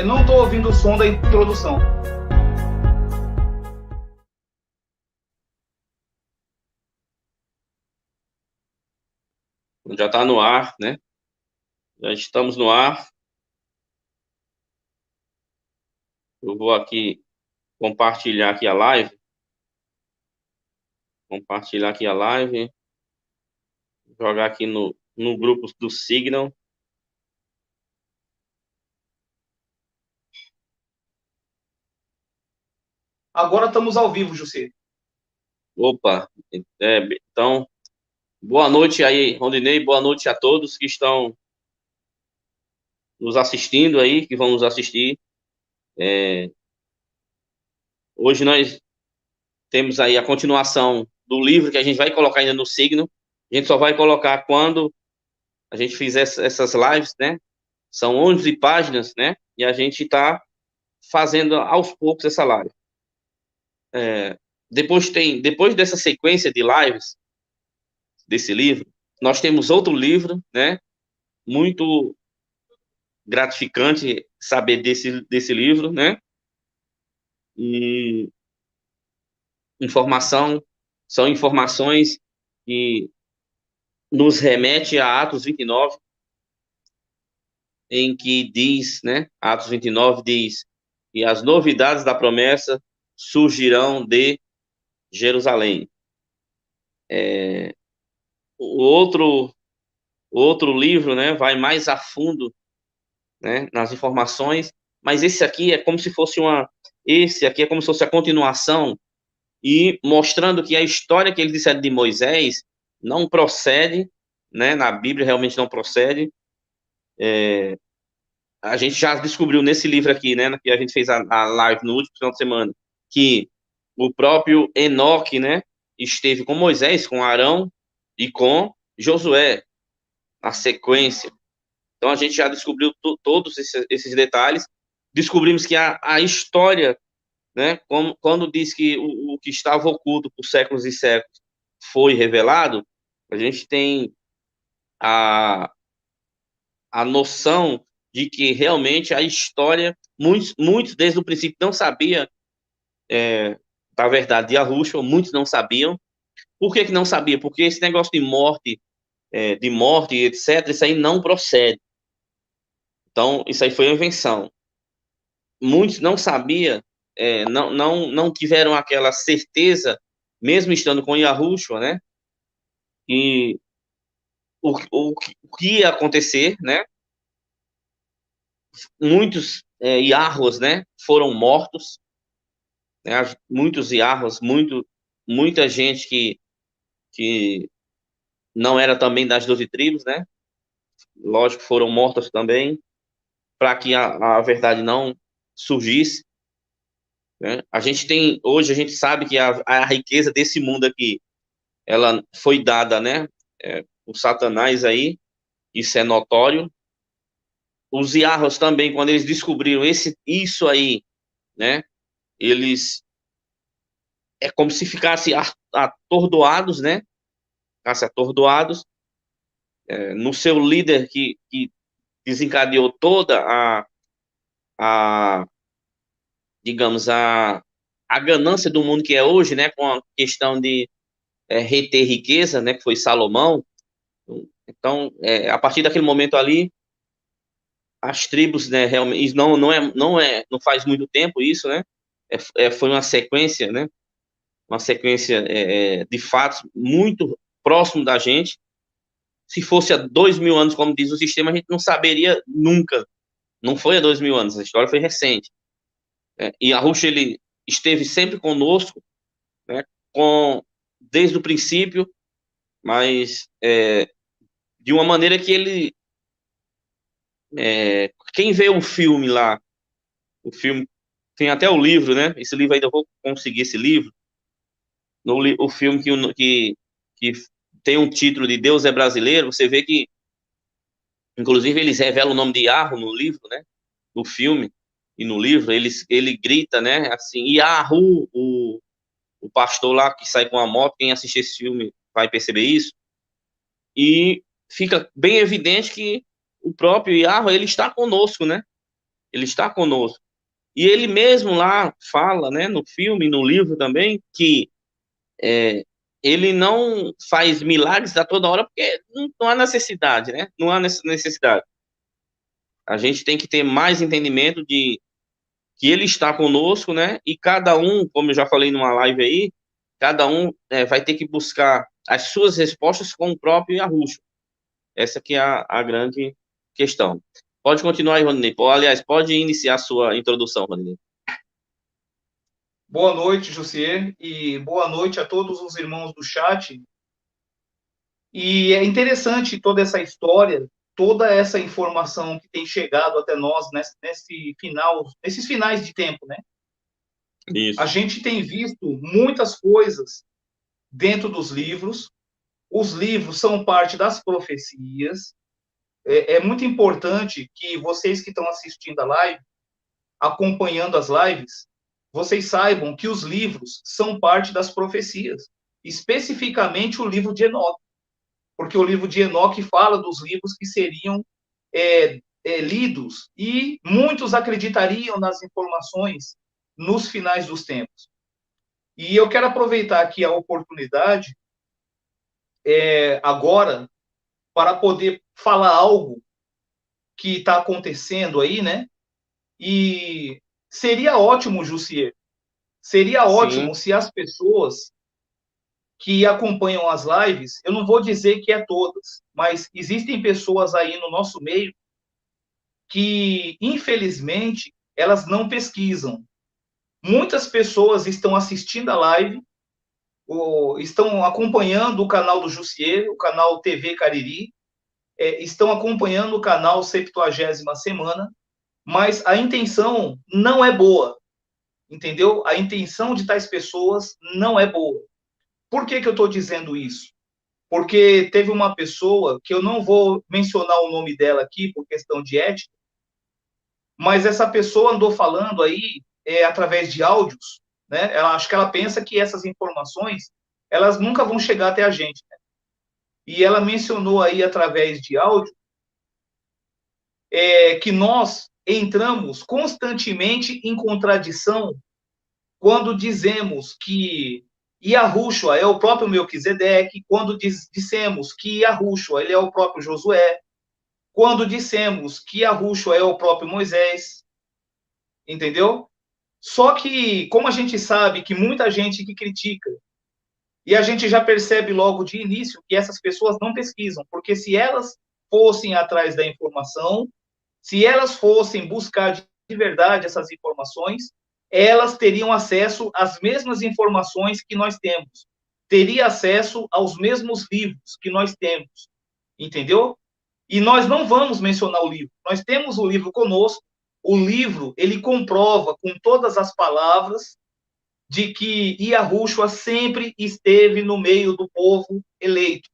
Eu não estou ouvindo o som da introdução. Já está no ar, né? Já estamos no ar. Eu vou aqui compartilhar aqui a live. Compartilhar aqui a live. Jogar aqui no grupo do Signal. Agora estamos ao vivo, José. Opa, então, boa noite aí, Rondinei. Boa noite a todos que estão nos assistindo aí, que vão nos assistir. Hoje nós temos aí a continuação do livro que a gente vai colocar ainda no Signal. A gente só vai colocar quando a gente fizer essas lives, né? São 11 páginas, né? E a gente está fazendo aos poucos essa live. Depois dessa sequência de lives desse livro, nós temos outro livro, né? Muito gratificante saber desse livro, né? E são informações que nos remete a Atos 29, em que diz, né? Atos 29 diz que as novidades da promessa surgirão de Jerusalém. O outro livro, né, vai mais a fundo, né, nas informações, mas esse aqui é como se fosse a continuação e mostrando que a história que eles disseram de Moisés não procede, né, na Bíblia realmente não procede. A gente já descobriu nesse livro aqui, né, que a gente fez a live no último final de semana, que o próprio Enoque, né, esteve com Moisés, com Arão e com Josué, na sequência. Então a gente já descobriu todos esses detalhes. Descobrimos que a história, né, quando diz que o que estava oculto por séculos e séculos foi revelado, a gente tem a, a noção de que realmente a história, muitos desde o princípio não sabiam da verdade de Yahushua, muitos não sabiam. Por que não sabia? Porque esse negócio de morte, etc., isso aí não procede. Então, isso aí foi uma invenção. Muitos não sabiam, não tiveram aquela certeza, mesmo estando com Yahushua, né? E o que ia acontecer, né? Muitos Yahuas, né? Foram mortos, né? Muitos Yahuas, muita gente que não era também das 12 tribos, né? Lógico, foram mortas também, para que a verdade não surgisse, né? Hoje a gente sabe que a riqueza desse mundo aqui, ela foi dada, né, por Satanás aí, isso é notório. Os Yahos também, quando eles descobriram isso aí, né, eles é como se ficassem atordoados, né, ficassem atordoados no seu líder que desencadeou toda a digamos, a ganância do mundo que é hoje, né, com a questão de reter riqueza, né, que foi Salomão. Então, a partir daquele momento ali, as tribos, né, realmente, isso não faz muito tempo isso, né, foi uma sequência, né, uma sequência de fatos muito próximo da gente. Se fosse há 2.000 anos, como diz o sistema, a gente não saberia nunca. Não foi há 2.000 anos, a história foi recente. E Yahushua, ele esteve sempre conosco, né, com, desde o princípio, mas de uma maneira que ele quem vê o filme lá, o filme tem até o livro, né? Esse livro ainda vou conseguir esse livro. O filme que tem um título de Deus é Brasileiro, você vê que, inclusive, eles revelam o nome de Yarro no livro, né? No filme e no livro, ele grita, né? Assim, Yarro, o pastor lá que sai com a moto, quem assistir esse filme vai perceber isso. E fica bem evidente que o próprio Yarro, ele está conosco, né? Ele está conosco. E ele mesmo lá fala, né, no filme, no livro também, que ele não faz milagres a toda hora porque não há necessidade, né? Não há necessidade. A gente tem que ter mais entendimento de que ele está conosco, né? E cada um, como eu já falei numa live aí, cada um vai ter que buscar as suas respostas com o próprio Yahushua. Essa que é a grande questão. Pode continuar aí, Rodney. Aliás, pode iniciar a sua introdução, Rodney. Boa noite, Jussier, e boa noite a todos os irmãos do chat. E é interessante toda essa história, toda essa informação que tem chegado até nós nesses finais de tempo, né? Isso. A gente tem visto muitas coisas dentro dos livros. Os livros são parte das profecias. É muito importante que vocês que estão assistindo a live, acompanhando as lives, vocês saibam que os livros são parte das profecias, especificamente o livro de Enoque, porque o livro de Enoque fala dos livros que seriam lidos, e muitos acreditariam nas informações nos finais dos tempos. E eu quero aproveitar aqui a oportunidade, agora, para poder falar algo que está acontecendo aí, né? E seria ótimo, Jussier, seria ótimo se as pessoas que acompanham as lives, eu não vou dizer que é todas, mas existem pessoas aí no nosso meio que, infelizmente, elas não pesquisam. Muitas pessoas estão assistindo a live, ou estão acompanhando o canal do Jussier, o canal TV Cariri, estão acompanhando o canal 70ª Semana, mas a intenção não é boa, entendeu? A intenção de tais pessoas não é boa. Por que eu estou dizendo isso? Porque teve uma pessoa, que eu não vou mencionar o nome dela aqui por questão de ética, mas essa pessoa andou falando aí através de áudios, né? Acho que ela pensa que essas informações, elas nunca vão chegar até a gente, né? E ela mencionou aí através de áudio que nós entramos constantemente em contradição quando dizemos que Yahushua é o próprio Melquisedeque, quando dissemos que Yahushua ele é o próprio Josué, quando dissemos que Yahushua é o próprio Moisés, entendeu? Só que, como a gente sabe que muita gente que critica, e a gente já percebe logo de início que essas pessoas não pesquisam, porque se elas fossem atrás da informação, se elas fossem buscar de verdade essas informações, elas teriam acesso às mesmas informações que nós temos, teria acesso aos mesmos livros que nós temos, entendeu? E nós não vamos mencionar o livro, nós temos o livro conosco, o livro, ele comprova com todas as palavras de que Yahushua sempre esteve no meio do povo eleito,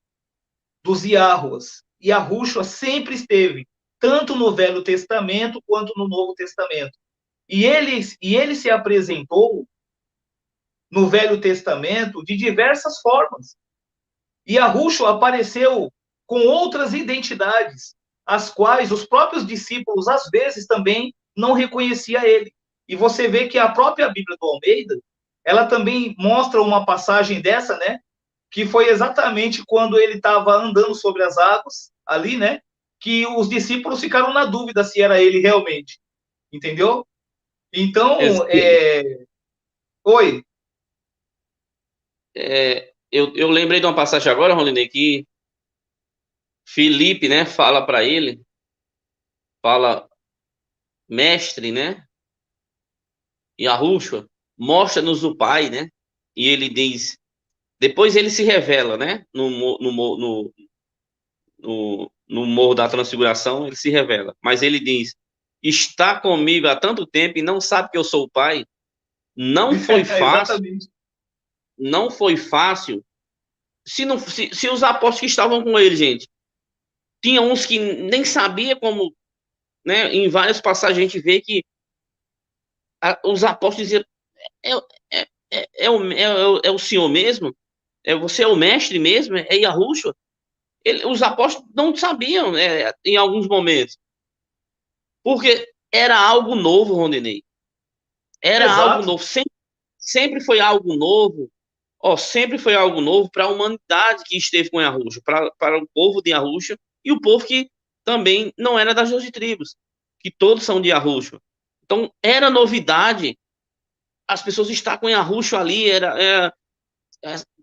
dos Yahuas. Yahushua sempre esteve, tanto no Velho Testamento quanto no Novo Testamento. E ele se apresentou no Velho Testamento de diversas formas. E Yahushua apareceu com outras identidades, as quais os próprios discípulos, às vezes, também não reconheciam ele. E você vê que a própria Bíblia do Almeida, ela também mostra uma passagem dessa, né? Que foi exatamente quando ele estava andando sobre as águas, ali, né? Que os discípulos ficaram na dúvida se era ele realmente. Entendeu? Então, oi. Eu lembrei de uma passagem agora, Rolinei, que Filipe, né, fala para ele, fala, mestre, né, Yahushua, mostra-nos o Pai, né, e ele diz, depois ele se revela, né, no Morro da Transfiguração, ele se revela, mas ele diz, está comigo há tanto tempo e não sabe que eu sou o Pai, não foi fácil, não foi fácil, se os apóstolos que estavam com ele, gente, tinha uns que nem sabia como, né, em várias passagens a gente vê que os apóstolos diziam, é o Senhor mesmo? Você é o mestre mesmo? É Yahushua? Os apóstolos não sabiam, em alguns momentos. Porque era algo novo, Rondinei. Era algo Exato. novo. Sempre foi algo novo. Ó, sempre foi algo novo para a humanidade que esteve com Yahusha, para o povo de Yahusha e o povo que também não era das 12 tribos, que todos são de Yahusha. Então, era novidade as pessoas estar com Yahusha ali,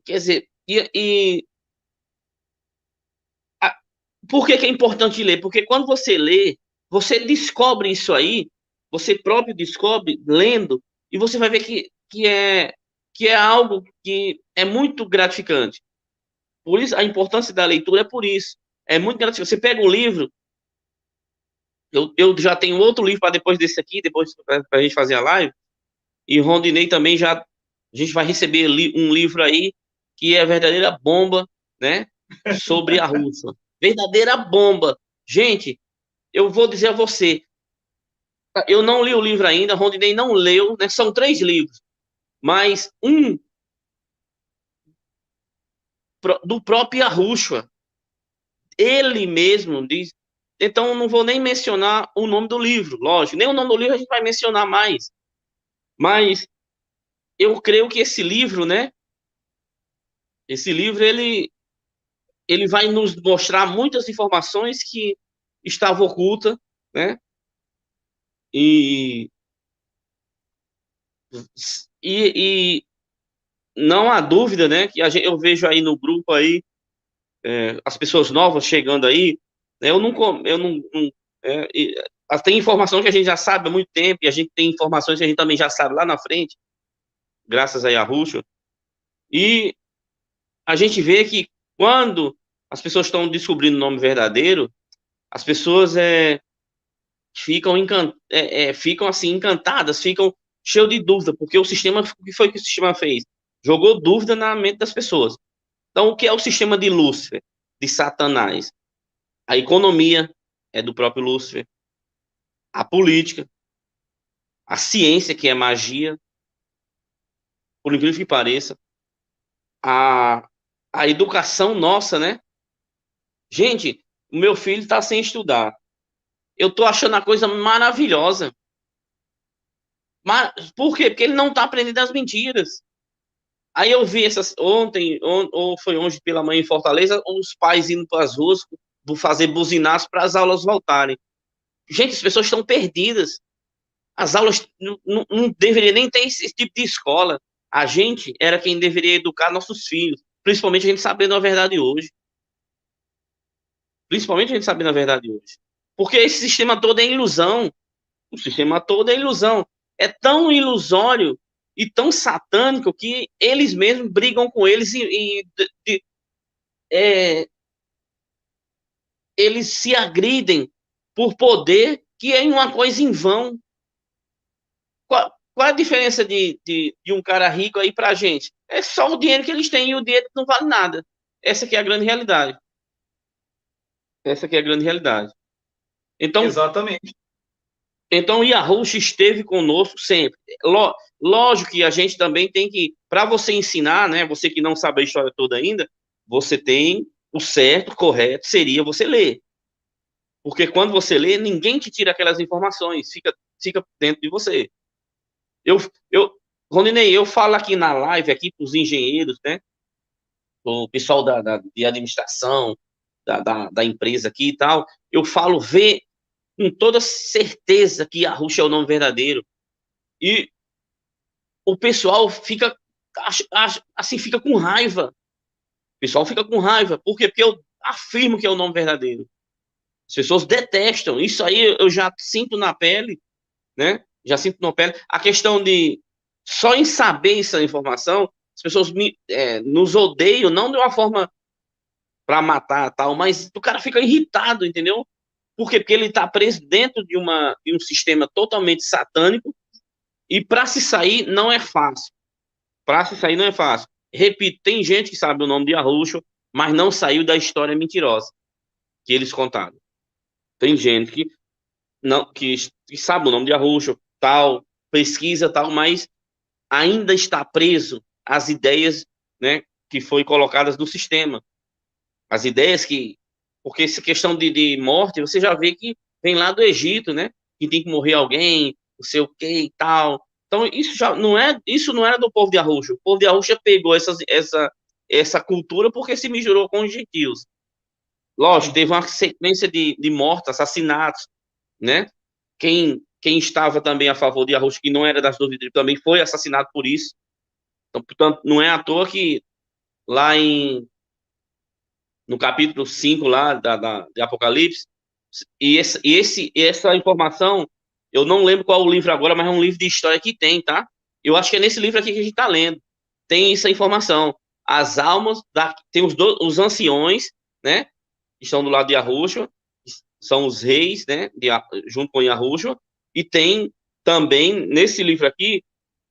quer dizer, por que é importante ler? Porque quando você lê, você descobre isso aí, você próprio descobre lendo, e você vai ver que é algo que é muito gratificante. Por isso, a importância da leitura é por isso. É muito gratificante. Você pega o livro, eu já tenho outro livro para depois desse aqui, depois para a gente fazer a live, e Rondinei também já, a gente vai receber um livro aí, que é a verdadeira bomba, né, sobre a Rússia. Verdadeira bomba. Gente, eu vou dizer a você, eu não li o livro ainda, Rondinei não leu, né, são 3 livros, mas um do próprio Yahushua, ele mesmo diz. Então, não vou nem mencionar o nome do livro, lógico. Nem o nome do livro a gente vai mencionar mais. Mas eu creio que esse livro, né? Esse livro, ele vai nos mostrar muitas informações que estavam ocultas, né? E, e não há dúvida, né? Que eu vejo aí no grupo aí, as pessoas novas chegando aí, né, tem informação que a gente já sabe há muito tempo, e a gente tem informações que a gente também já sabe lá na frente, graças a Yahushua, e a gente vê que quando as pessoas estão descobrindo o nome verdadeiro, as pessoas ficam assim encantadas, ficam cheias de dúvida, porque o que foi que o sistema fez? Jogou dúvida na mente das pessoas. Então, o que é o sistema de Lúcifer, de Satanás? A economia é do próprio Lúcifer, a política, a ciência, que é magia, por incrível que pareça, a, a educação nossa, né? Gente, o meu filho está sem estudar. Eu tô achando a coisa maravilhosa. Mas, por quê? Porque ele não está aprendendo as mentiras. Aí eu vi ontem, ou foi hoje pela manhã em Fortaleza, os pais indo para as ruas fazer buzinaço para as aulas voltarem. Gente, as pessoas estão perdidas. As aulas não deveria nem ter esse tipo de escola. A gente era quem deveria educar nossos filhos, principalmente a gente sabendo a verdade hoje. Principalmente a gente sabendo a verdade hoje. Porque esse sistema todo é ilusão. O sistema todo é ilusão. É tão ilusório e tão satânico que eles mesmos brigam com eles é, eles se agridem por poder, que é uma coisa em vão. Qual a diferença de um cara rico aí pra gente? É só o dinheiro que eles têm e o dinheiro não vale nada. Essa aqui é a grande realidade. Essa aqui é a grande realidade. Então, Exatamente. então Yahushua esteve conosco sempre. Lógico que a gente também tem que, para você ensinar, né? Você que não sabe a história toda ainda, você tem o certo, correto, seria você ler. Porque quando você lê, ninguém te tira aquelas informações, fica dentro de você. Eu, eu, Rondinei, eu falo aqui na live, aqui para os engenheiros, né? O pessoal de administração, da empresa aqui e tal, eu falo, vê com toda certeza que Yahushua é o nome verdadeiro. E o pessoal assim, fica com raiva. O pessoal fica com raiva. Por quê? Porque eu afirmo que é o nome verdadeiro. As pessoas detestam. Isso aí eu já sinto na pele, né? Já sinto na pele. A questão de só em saber essa informação, as pessoas nos odeiam, não de uma forma para matar tal, mas o cara fica irritado, entendeu? Por quê? Porque ele está preso dentro de um sistema totalmente satânico e para se sair não é fácil. Para se sair não é fácil. Repito, tem gente que sabe o nome de Yahushua, mas não saiu da história mentirosa que eles contaram. Tem gente que sabe o nome de Yahushua, tal, pesquisa tal, mas ainda está preso às ideias, né, que foi colocadas no sistema. As ideias que... Porque essa questão de morte, você já vê que vem lá do Egito, né? que tem que morrer alguém, não sei o que e tal. Então, isso não era do povo de Arusha. O povo de Arusha pegou essa cultura porque se misturou com os gentios. Lógico, teve uma sequência de mortes, assassinatos, né? Quem estava também a favor de Arusha, que não era das 12 tribos, também foi assassinado por isso. Então, portanto, não é à toa que lá no capítulo 5 lá de Apocalipse, essa informação, eu não lembro qual o livro agora, mas é um livro de história que tem, tá? Eu acho que é nesse livro aqui que a gente está lendo. Tem essa informação. As almas, tem os anciões, né? Que estão do lado de Yahushua, são os reis, né? Junto com Yahushua, e tem também, nesse livro aqui,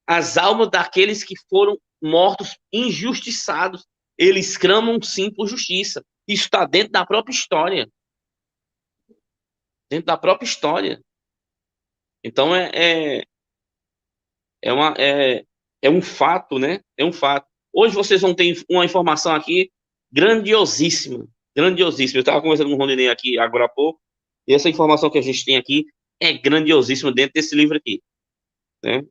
as almas daqueles que foram mortos injustiçados. Eles clamam sim por justiça. Isso está dentro da própria história. Dentro da própria história. Então é um fato, né? É um fato. Hoje vocês vão ter uma informação aqui grandiosíssima. Grandiosíssima. Eu estava conversando com o Rondinei aqui agora há pouco, e essa informação que a gente tem aqui é grandiosíssima dentro desse livro aqui. Né?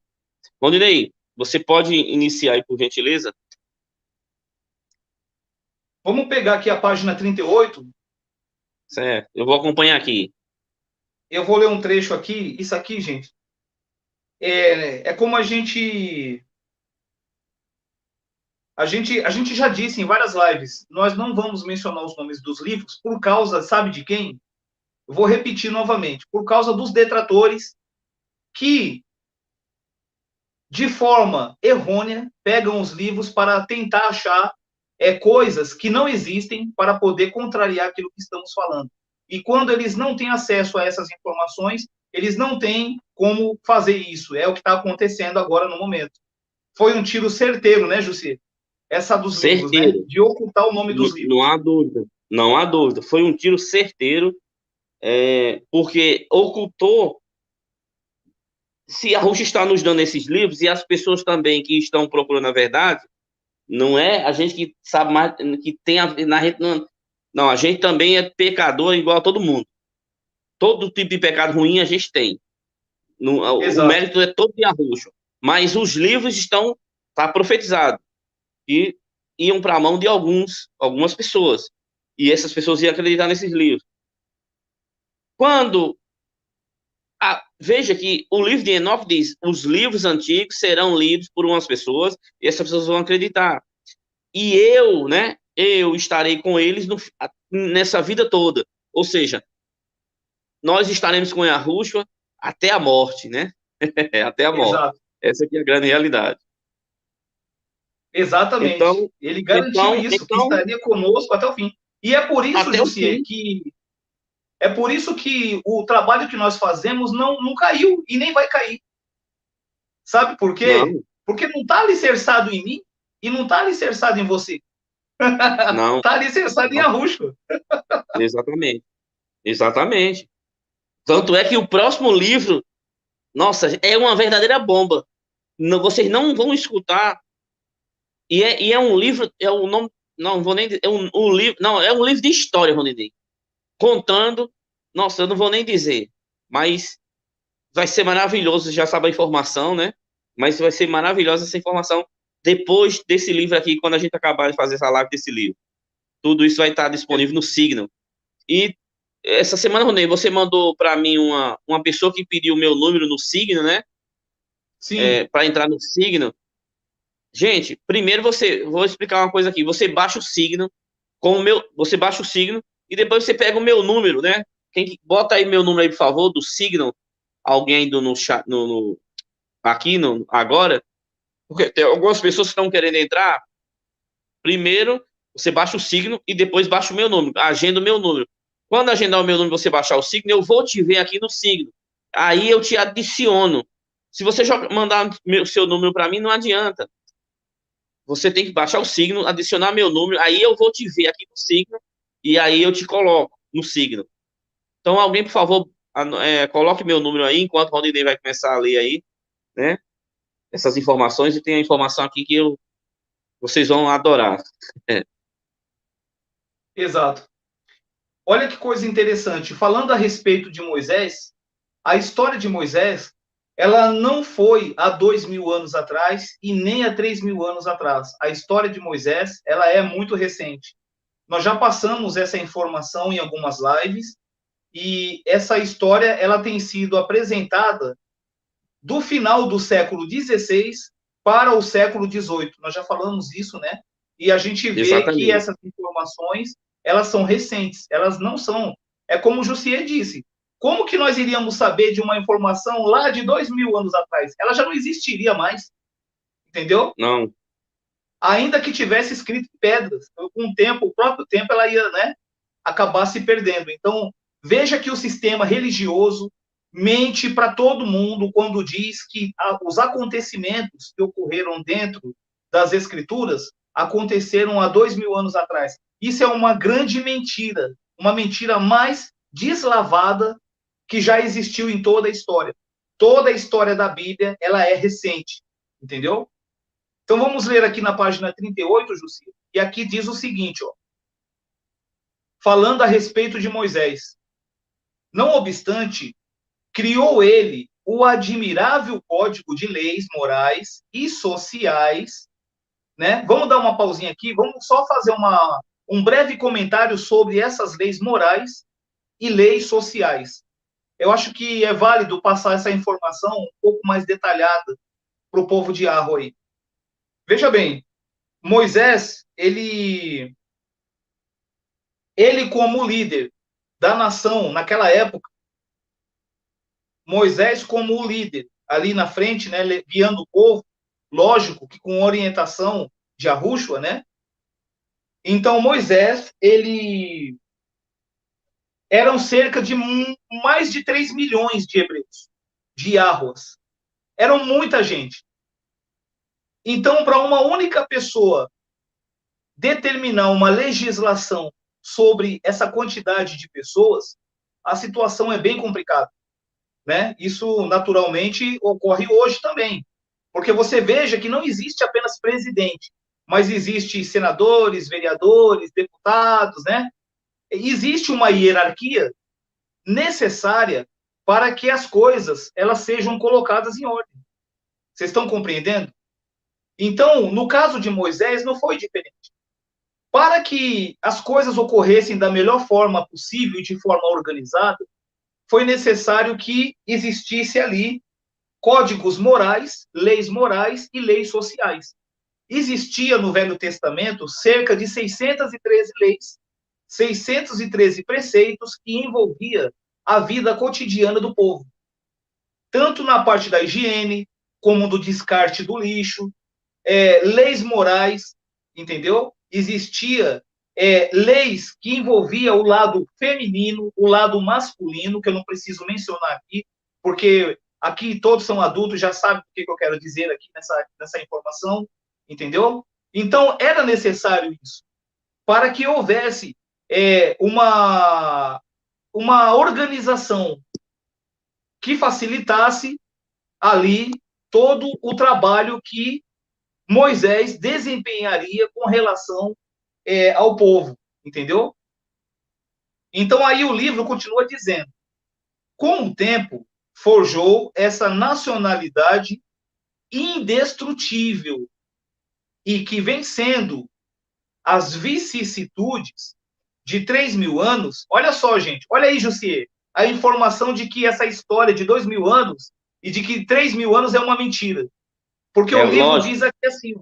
Rondinei, você pode iniciar aí, por gentileza? Vamos pegar aqui a página 38. Certo, eu vou acompanhar aqui. Eu vou ler um trecho aqui. Isso aqui, gente, é como a gente já disse em várias lives, nós não vamos mencionar os nomes dos livros por causa, sabe de quem? Eu vou repetir novamente, por causa dos detratores que, de forma errônea, pegam os livros para tentar achar coisas que não existem para poder contrariar aquilo que estamos falando. E quando eles não têm acesso a essas informações, eles não têm como fazer isso. É o que está acontecendo agora no momento. Foi um tiro certeiro, né, Jussi? Essa dos livros, né? Certeiro. De ocultar o nome dos livros. Não há dúvida. Não há dúvida. Foi um tiro certeiro, porque ocultou. Se a Rússia está nos dando esses livros e as pessoas também que estão procurando a verdade, não é a gente que sabe mais, que tem na rede. Não, a gente também é pecador igual a todo mundo. Todo tipo de pecado ruim a gente tem. O Exato. mérito é todo de Arrucho. Mas os livros tá profetizado e iam para a mão de algumas pessoas. E essas pessoas iam acreditar nesses livros. Quando veja que o livro de Enoch diz: os livros antigos serão lidos por umas pessoas e essas pessoas vão acreditar. E eu, né? Eu estarei com eles nessa vida toda. Ou seja, nós estaremos com Yahushua até a morte, né? Até a morte. Exato. Essa aqui é a grande realidade. Exatamente. Então, Ele garantiu então, isso, que então, estaria conosco até o fim. E é por isso, até o Jussier, fim. que o trabalho que nós fazemos não caiu e nem vai cair. Sabe por quê? Não, Porque não está alicerçado em mim e não está alicerçado em você. não, Está alicerçado em não. Arrucho. Exatamente. Exatamente. Tanto é que o próximo livro, nossa, é uma verdadeira bomba. Não, vocês não vão escutar. E é um livro, é um nome, não vou nem dizer, um livro, não, é um livro de história, Ronini, contando, nossa, eu não vou nem dizer, mas vai ser maravilhoso, já sabe a informação, né? Mas vai ser maravilhosa essa informação depois desse livro aqui, quando a gente acabar de fazer essa live desse livro. Tudo isso vai estar disponível no Signal. E essa semana, Ronei, você mandou para mim uma pessoa que pediu o meu número no Signal, né? Sim, Para entrar no Signal. Gente, primeiro vou explicar uma coisa aqui. Você baixa o Signal você baixa o Signal e depois você pega o meu número, né? Bota aí meu número aí, por favor, do Signal. Alguém aí no chat, aqui agora, porque tem algumas pessoas que estão querendo entrar. Primeiro, você baixa o Signal e depois baixa o meu número, agenda o meu número. Quando agendar o meu número, você baixar o Signal, eu vou te ver aqui no Signal. Aí eu te adiciono. Se você mandar seu número para mim, não adianta. Você tem que baixar o Signal, adicionar meu número, aí eu vou te ver aqui no Signal e aí eu te coloco no Signal. Então, alguém, por favor, coloque meu número aí, enquanto o Rodinei vai começar a ler aí, né? Essas informações, e tem a informação aqui que vocês vão adorar. exato. Olha que coisa interessante. Falando a respeito de Moisés, A história de Moisés, ela não foi há 2.000 anos atrás e nem há 3.000 anos atrás. A história de Moisés, ela é muito recente. Nós já passamos essa informação em algumas lives e essa história, ela tem sido apresentada do final do século XVI para o século XVIII. Nós já falamos isso, né? E a gente vê que Exatamente. essas informações, elas são recentes, elas não são... É como o Jussier disse, como que nós iríamos saber de uma informação lá de 2.000 anos atrás? Ela já não existiria mais, entendeu? Não, Ainda que tivesse escrito em pedras, com o tempo, o próprio tempo, ela ia, né, acabar se perdendo. Então, veja que o sistema religioso mente para todo mundo quando diz que os acontecimentos que ocorreram dentro das escrituras aconteceram há 2.000 anos atrás. Isso é uma grande mentira, uma mentira mais deslavada que já existiu em toda a história. Toda a história da Bíblia, ela é recente, entendeu? Então vamos ler aqui na página 38, Jussi, e aqui diz o seguinte, ó, falando a respeito de Moisés. Não obstante, criou ele o admirável código de leis morais e sociais, né? Vamos dar uma pausinha aqui, vamos só fazer um breve comentário sobre essas leis morais e leis sociais. Eu acho que é válido passar essa informação um pouco mais detalhada para o povo de Arro aí. Veja bem, Moisés, ele como líder da nação naquela época, Moisés como o líder ali na frente, né, guiando o povo, lógico que com orientação de Yahushua, né? Então Moisés, ele eram cerca de mais de 3 milhões de hebreus, de Yahuas. Eram muita gente. Então, para uma única pessoa determinar uma legislação sobre essa quantidade de pessoas, a situação é bem complicada, né? Isso naturalmente ocorre hoje também, porque você veja que não existe apenas presidente, mas existe senadores, vereadores, deputados, né? Existe uma hierarquia necessária para que as coisas elas sejam colocadas em ordem. Vocês estão compreendendo? Então, no caso de Moisés, não foi diferente. Para que as coisas ocorressem da melhor forma possível e de forma organizada, foi necessário que existisse ali códigos morais, leis e leis sociais. Existia no Velho Testamento cerca de 613 leis, 613 preceitos que envolvia a vida cotidiana do povo, tanto na parte da higiene, como do descarte do lixo, leis morais, entendeu? Existia leis que envolvia o lado feminino, o lado masculino, que eu não preciso mencionar aqui, porque aqui todos são adultos, já sabem o que eu quero dizer aqui nessa informação, entendeu? Então, era necessário isso, para que houvesse uma organização que facilitasse ali todo o trabalho que Moisés desempenharia com relação ao povo, entendeu? Então aí o livro continua dizendo, com o tempo forjou essa nacionalidade indestrutível e que vencendo as vicissitudes de 3.000 anos, olha só, gente, olha aí, Jussier, a informação de que essa história de 2.000 anos e de que 3.000 anos é uma mentira. Porque é o livro lógico. diz aqui assim,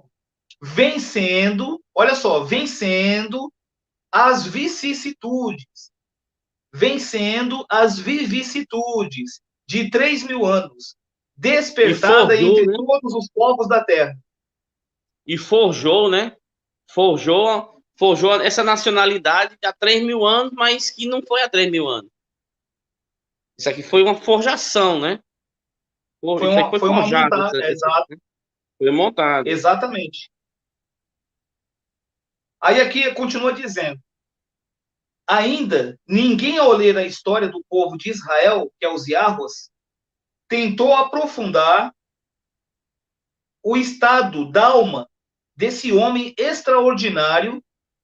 vencendo, olha só, vencendo as vicissitudes, vencendo as vicissitudes de 3.000 anos, E despertada forjou, entre né? todos os povos da terra. E forjou, né? Forjou essa nacionalidade há 3.000 anos, mas que não foi há 3.000 anos. Isso aqui foi uma forjação, né? Isso aqui foi Foi uma forjado, montada, né? Foi montado. exatamente. Aí aqui continua dizendo, ainda ninguém ao ler a história do povo de Israel, que é os Yahuas, tentou aprofundar o estado da alma desse homem extraordinário,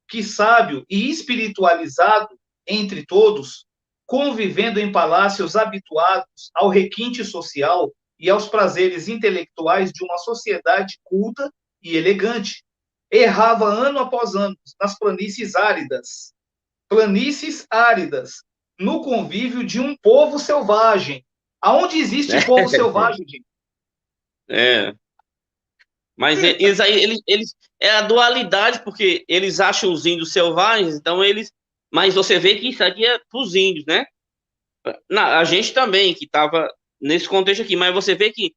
que sábio e espiritualizado entre todos, convivendo em palácios habituados ao requinte social e aos prazeres intelectuais de uma sociedade culta e elegante. Errava ano após ano nas planícies áridas, no convívio de um povo selvagem. Aonde existe povo selvagem, gente? Mas eles é a dualidade, porque eles acham os índios selvagens, então eles. Mas você vê que isso aqui é para os índios, né? A gente também, que estava nesse contexto aqui, mas você vê que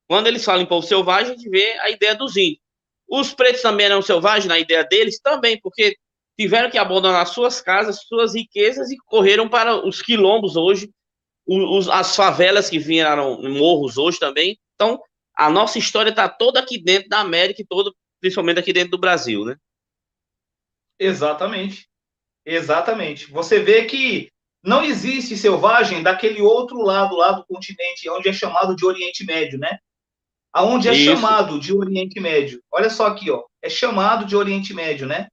quando eles falam em povo selvagem, a gente vê a ideia dos índios. Os pretos também eram selvagens na ideia deles também, porque tiveram que abandonar suas casas, suas riquezas e correram para os quilombos hoje, as favelas que vieram morros hoje também. Então, a nossa história está toda aqui dentro da América e toda, principalmente aqui dentro do Brasil, né? Exatamente. Exatamente. Você vê que não existe selvagem daquele outro lado lá do continente, onde é chamado de Oriente Médio, né? Aonde é chamado de Oriente Médio. Olha só aqui, ó. É chamado de Oriente Médio, né?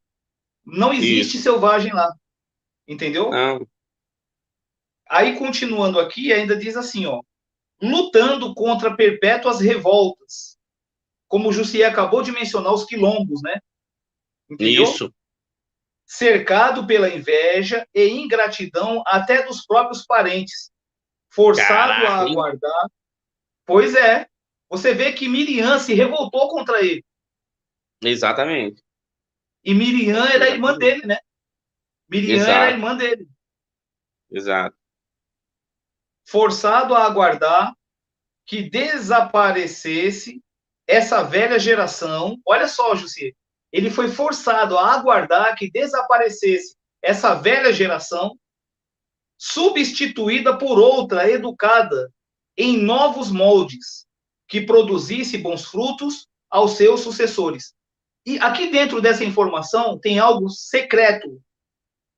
Não existe selvagem lá. Entendeu? Não. Aí, continuando aqui, ainda diz assim, ó. Lutando contra perpétuas revoltas. Como o Jussier acabou de mencionar, os quilombos, né? Entendeu? Isso. Cercado pela inveja e ingratidão até dos próprios parentes. Forçado a aguardar. Pois é. Você vê que Miriam se revoltou contra ele. Exatamente. E Miriam era a irmã dele, né? Miriam era a irmã dele. Exato. Forçado a aguardar que desaparecesse essa velha geração. Olha só, José. Ele foi forçado a aguardar que desaparecesse essa velha geração, substituída por outra educada em novos moldes, que produzisse bons frutos aos seus sucessores. E aqui dentro dessa informação tem algo secreto,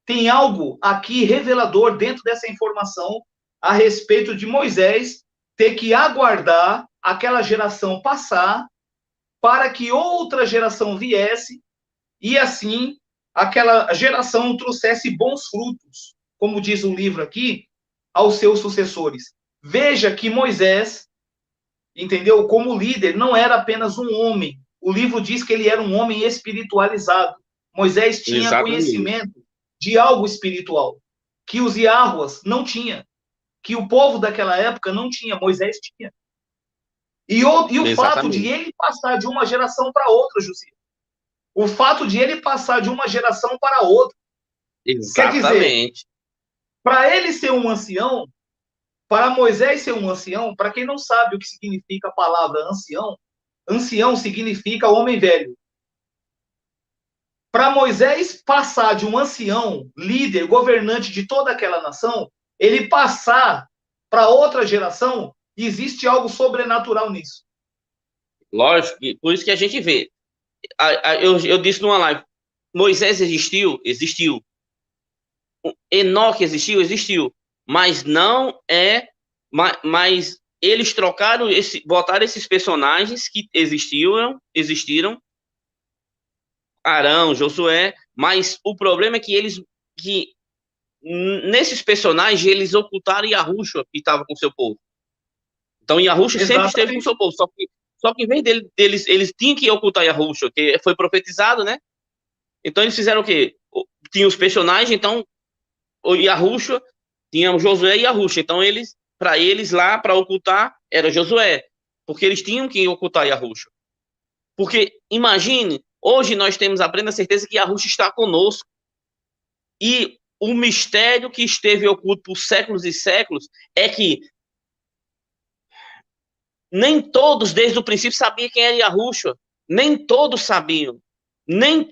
tem algo aqui revelador dentro dessa informação a respeito de Moisés ter que aguardar aquela geração passar para que outra geração viesse e assim aquela geração trouxesse bons frutos, como diz o livro aqui, aos seus sucessores. Veja que Moisés, entendeu? Como líder, não era apenas um homem. O livro diz que ele era um homem espiritualizado. Moisés tinha conhecimento de algo espiritual, que os Yahuas não tinham, que o povo daquela época não tinha, Moisés tinha. E o fato de ele passar de uma geração para outra, José, o fato de ele passar de uma geração para outra, quer dizer, para ele ser um ancião, para Moisés ser um ancião, para quem não sabe o que significa a palavra ancião, ancião significa homem velho. Para Moisés passar de um ancião, líder, governante de toda aquela nação, ele passar para outra geração, existe algo sobrenatural nisso. Lógico, por isso que a gente vê. Eu disse numa live, Moisés existiu? Existiu. Enoque existiu? Existiu. Mas não é... Mas eles trocaram, botaram esses personagens que existiram, Arão, Josué, mas o problema é que nesses personagens, eles ocultaram Yahushua, que estava com seu povo. Então, Yahushua sempre esteve com seu povo, só que em vez eles tinham que ocultar Yahushua, que foi profetizado, né? Então, eles fizeram o quê? Tinha os personagens, então, o Yahushua, tinha o Josué e Yahushua. Então, para eles lá, para ocultar, era Josué, porque eles tinham que ocultar Yahushua. Porque, imagine, hoje nós temos a plena certeza que Yahushua está conosco. E o mistério que esteve oculto por séculos e séculos é que nem todos, desde o princípio, sabiam quem era Yahushua. Nem todos sabiam.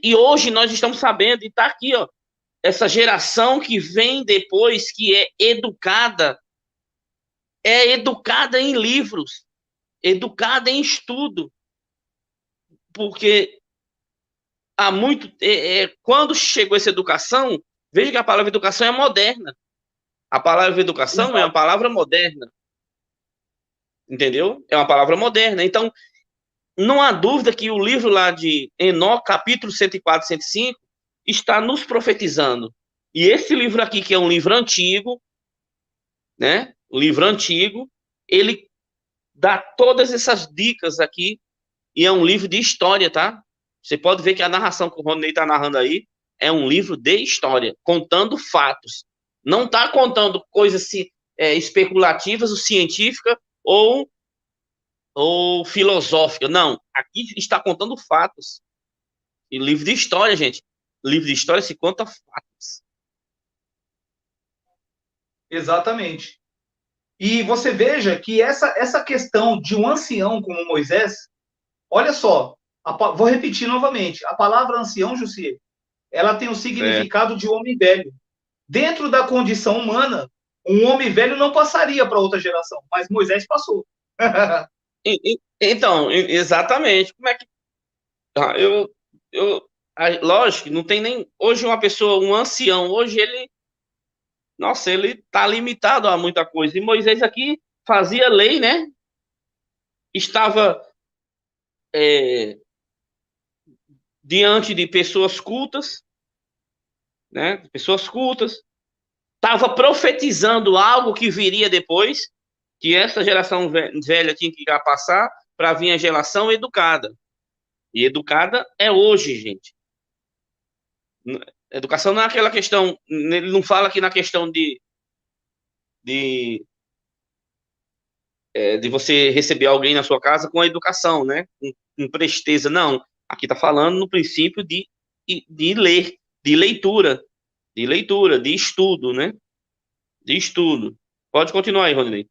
E hoje nós estamos sabendo, e está aqui, ó, essa geração que vem depois, que é educada em livros, educada em estudo. Porque há muito... quando chegou essa educação, veja que a palavra educação é moderna. A palavra educação é uma palavra moderna. Entendeu? É uma palavra moderna. Então, não há dúvida que o livro lá de Enoque, capítulo 104, 105, está nos profetizando. E esse livro aqui, que é um livro antigo, né? O livro antigo, ele dá todas essas dicas aqui, e é um livro de história, tá? Você pode ver que a narração que o Ronei está narrando aí é um livro de história, contando fatos. Não está contando coisas especulativas ou científicas ou filosóficas. Não, aqui está contando fatos. E livro de história, gente. Livro de história se conta fatos. Exatamente. E você veja que essa questão de um ancião como Moisés, olha só, vou repetir novamente, a palavra ancião, Jussier, ela tem o É. significado de homem velho. Dentro da condição humana, um homem velho não passaria para outra geração, mas Moisés passou. Então, exatamente. Como é que. Ah, lógico, não tem nem. Hoje, uma pessoa, um ancião, hoje ele. Nossa, ele está limitado a muita coisa. E Moisés aqui fazia lei, né? Estava é, diante de pessoas cultas, né? Pessoas cultas. Estava profetizando algo que viria depois, que essa geração velha tinha que passar para vir a geração educada. E educada é hoje, gente. Educação não é aquela questão, ele não fala aqui na questão de, de você receber alguém na sua casa com a educação, né? Com presteza, não. Aqui está falando no princípio de ler, de leitura, de estudo, né? De estudo. Pode continuar aí, Rodney.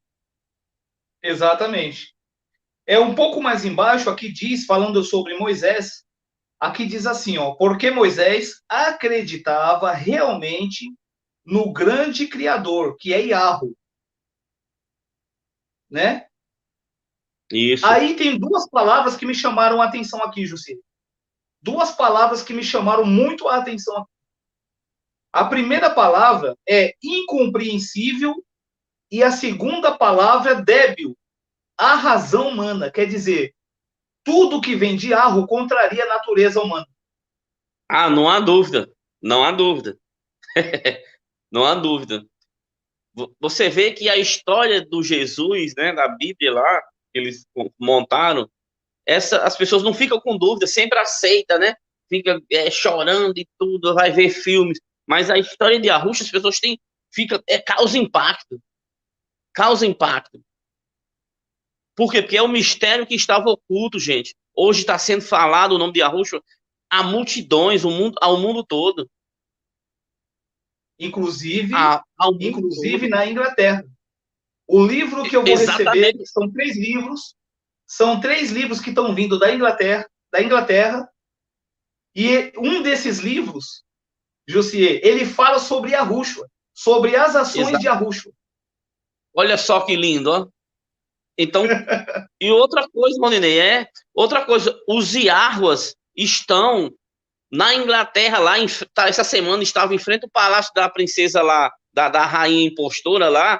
Exatamente. É um pouco mais embaixo, aqui diz, falando sobre Moisés, aqui diz assim, ó, porque Moisés acreditava realmente no grande Criador, que é Yahweh, né? Isso. Aí tem duas palavras que me chamaram a atenção aqui, José. Duas palavras que me chamaram muito a atenção aqui. A primeira palavra é incompreensível e a segunda palavra é débil, a razão humana. Quer dizer, tudo que vem de Arro contraria a natureza humana. Ah, não há dúvida. Não há dúvida. Não há dúvida. Você vê que a história do Jesus, né, da Bíblia lá, que eles montaram, as pessoas não ficam com dúvida, sempre aceita, né? Fica chorando e tudo, vai ver filmes. Mas a história de Arusha, as pessoas têm, causa impacto. Causa impacto. Por quê? Porque é um mistério que estava oculto, gente. Hoje está sendo falado o nome de Arusha a multidões, ao mundo todo. Inclusive, Ao mundo inclusive todo. na Inglaterra. O livro que eu vou receber Exatamente. são três livros que estão vindo da Inglaterra, e um desses livros, Jussier, ele fala sobre Yahushua, sobre as ações de Exato. Yahushua. Olha só que lindo, ó. Então, e outra coisa, Moninei, outra coisa, os Iarwas estão na Inglaterra, essa semana estava em frente ao palácio da princesa lá, da rainha impostora lá,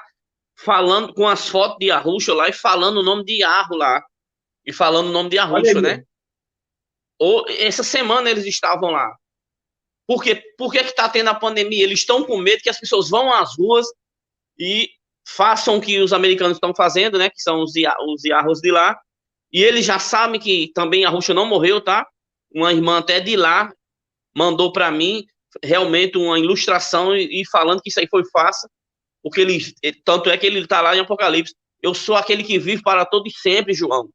falando com as fotos de Arrucho lá e falando o nome de Yarro lá. E falando o nome de Olha Arrucho, aí. né? Essa semana eles estavam lá. Por que está tendo a pandemia? Eles estão com medo que as pessoas vão às ruas e façam o que os americanos estão fazendo, né? Que são os Yarros de lá. E eles já sabem que também a Arrucho não morreu, tá? Uma irmã até de lá mandou para mim realmente uma ilustração e falando que isso aí foi fácil, porque tanto é que ele está lá em Apocalipse. Eu sou aquele que vive para todo e sempre, João.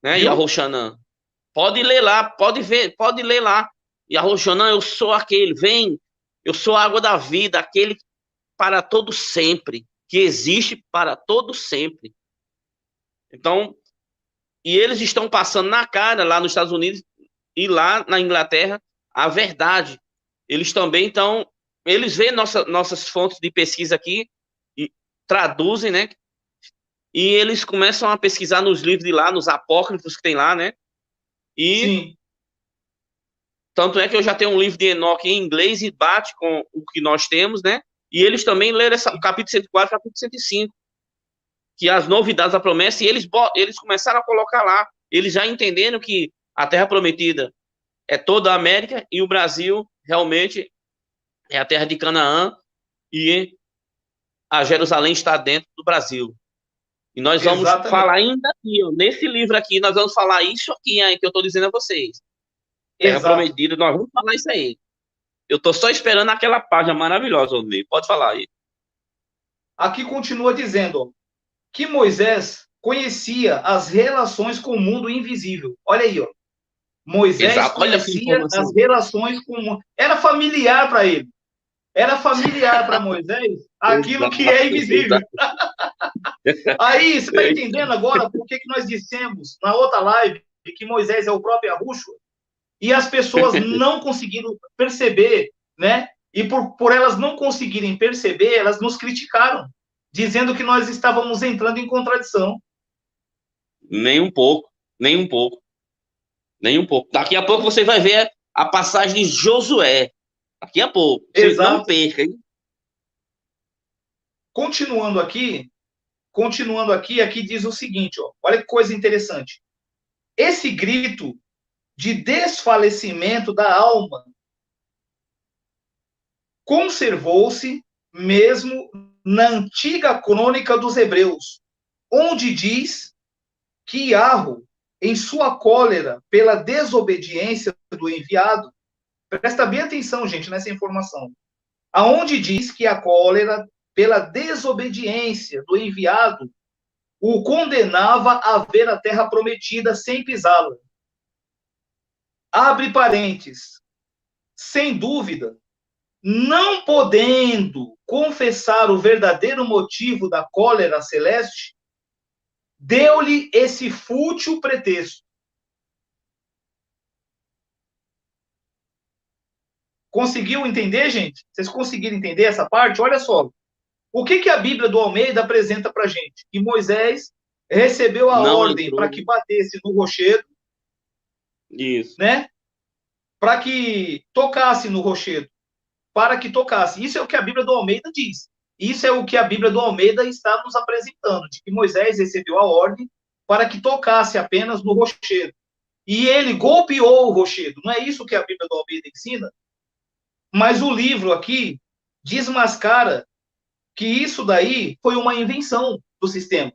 Né? E a Viu? Roxanã. Pode ler lá, pode ver, pode ler lá. E a Roxanã, eu sou aquele, vem, eu sou a água da vida, aquele para todo sempre, que existe para todo sempre. Então, e eles estão passando na cara lá nos Estados Unidos e lá na Inglaterra a verdade. Eles também estão, eles veem nossas fontes de pesquisa aqui e traduzem, né? E eles começam a pesquisar nos livros de lá, nos apócrifos que tem lá, né? E Sim. tanto é que eu já tenho um livro de Enoque em inglês e bate com o que nós temos, né? E eles também leram o capítulo 104, capítulo 105, que é as novidades da promessa, e eles começaram a colocar lá. Eles já entenderam que a Terra Prometida é toda a América e o Brasil realmente é a terra de Canaã e a Jerusalém está dentro do Brasil. E nós vamos Exatamente. falar ainda aqui, ó, nesse livro aqui, nós vamos falar isso aqui, aí, que eu estou dizendo a vocês. Terra Exato. Prometida, nós vamos falar isso aí. Eu estou só esperando aquela página maravilhosa, Ney. Pode falar aí. Aqui continua dizendo, ó, que Moisés conhecia as relações com o mundo invisível. Olha aí, ó. Moisés Exato, olha que conhecia as informação. relações com o mundo. Era familiar para ele. Era familiar para Moisés aquilo que é Exato, invisível. exato. Aí, você está entendendo agora por que nós dissemos na outra live que Moisés é o próprio Yahushua? E as pessoas não conseguiram perceber, né? E por elas não conseguirem perceber, elas nos criticaram, dizendo que nós estávamos entrando em contradição. Nem um pouco, nem um pouco, nem um pouco. Daqui a pouco você vai ver a passagem de Josué. Daqui a pouco. Você não Exato. perca, hein? Continuando aqui diz o seguinte, ó, olha que coisa interessante. Esse grito de desfalecimento da alma conservou-se mesmo na antiga crônica dos Hebreus, onde diz que Iarro, em sua cólera pela desobediência do enviado, presta bem atenção, gente, nessa informação, aonde diz que a cólera pela desobediência do enviado o condenava a ver a terra prometida sem pisá-la. Abre parênteses. Sem dúvida, não podendo confessar o verdadeiro motivo da cólera celeste, deu-lhe esse fútil pretexto. Conseguiu entender, gente? Vocês conseguiram entender essa parte? Olha só. O que a Bíblia do Almeida apresenta para a gente? Que Moisés recebeu a Não ordem entrou. para que batesse no rochedo, Isso. né? Para que tocasse no rochedo. Para que tocasse. Isso é o que a Bíblia do Almeida diz. Isso é o que a Bíblia do Almeida está nos apresentando, de que Moisés recebeu a ordem para que tocasse apenas no rochedo. E ele golpeou o rochedo. Não é isso que a Bíblia do Almeida ensina? Mas o livro aqui desmascara que isso daí foi uma invenção do sistema.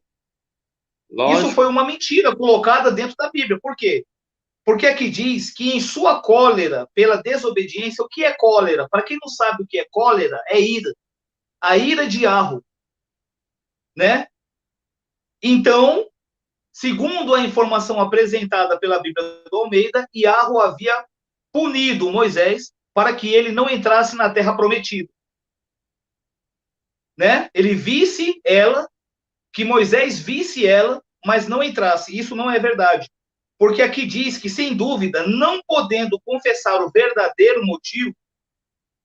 Isso Lógico. foi uma mentira colocada dentro da Bíblia. Por quê? Porque aqui diz que em sua cólera pela desobediência, o que é cólera? Para quem não sabe o que é cólera, é ira. A ira de Arro, né? Então, segundo a informação apresentada pela Bíblia do Almeida, Iarro havia punido Moisés para que ele não entrasse na terra prometida. Né? Ele visse ela, que Moisés visse ela, mas não entrasse. Isso não é verdade. Porque aqui diz que, sem dúvida, não podendo confessar o verdadeiro motivo,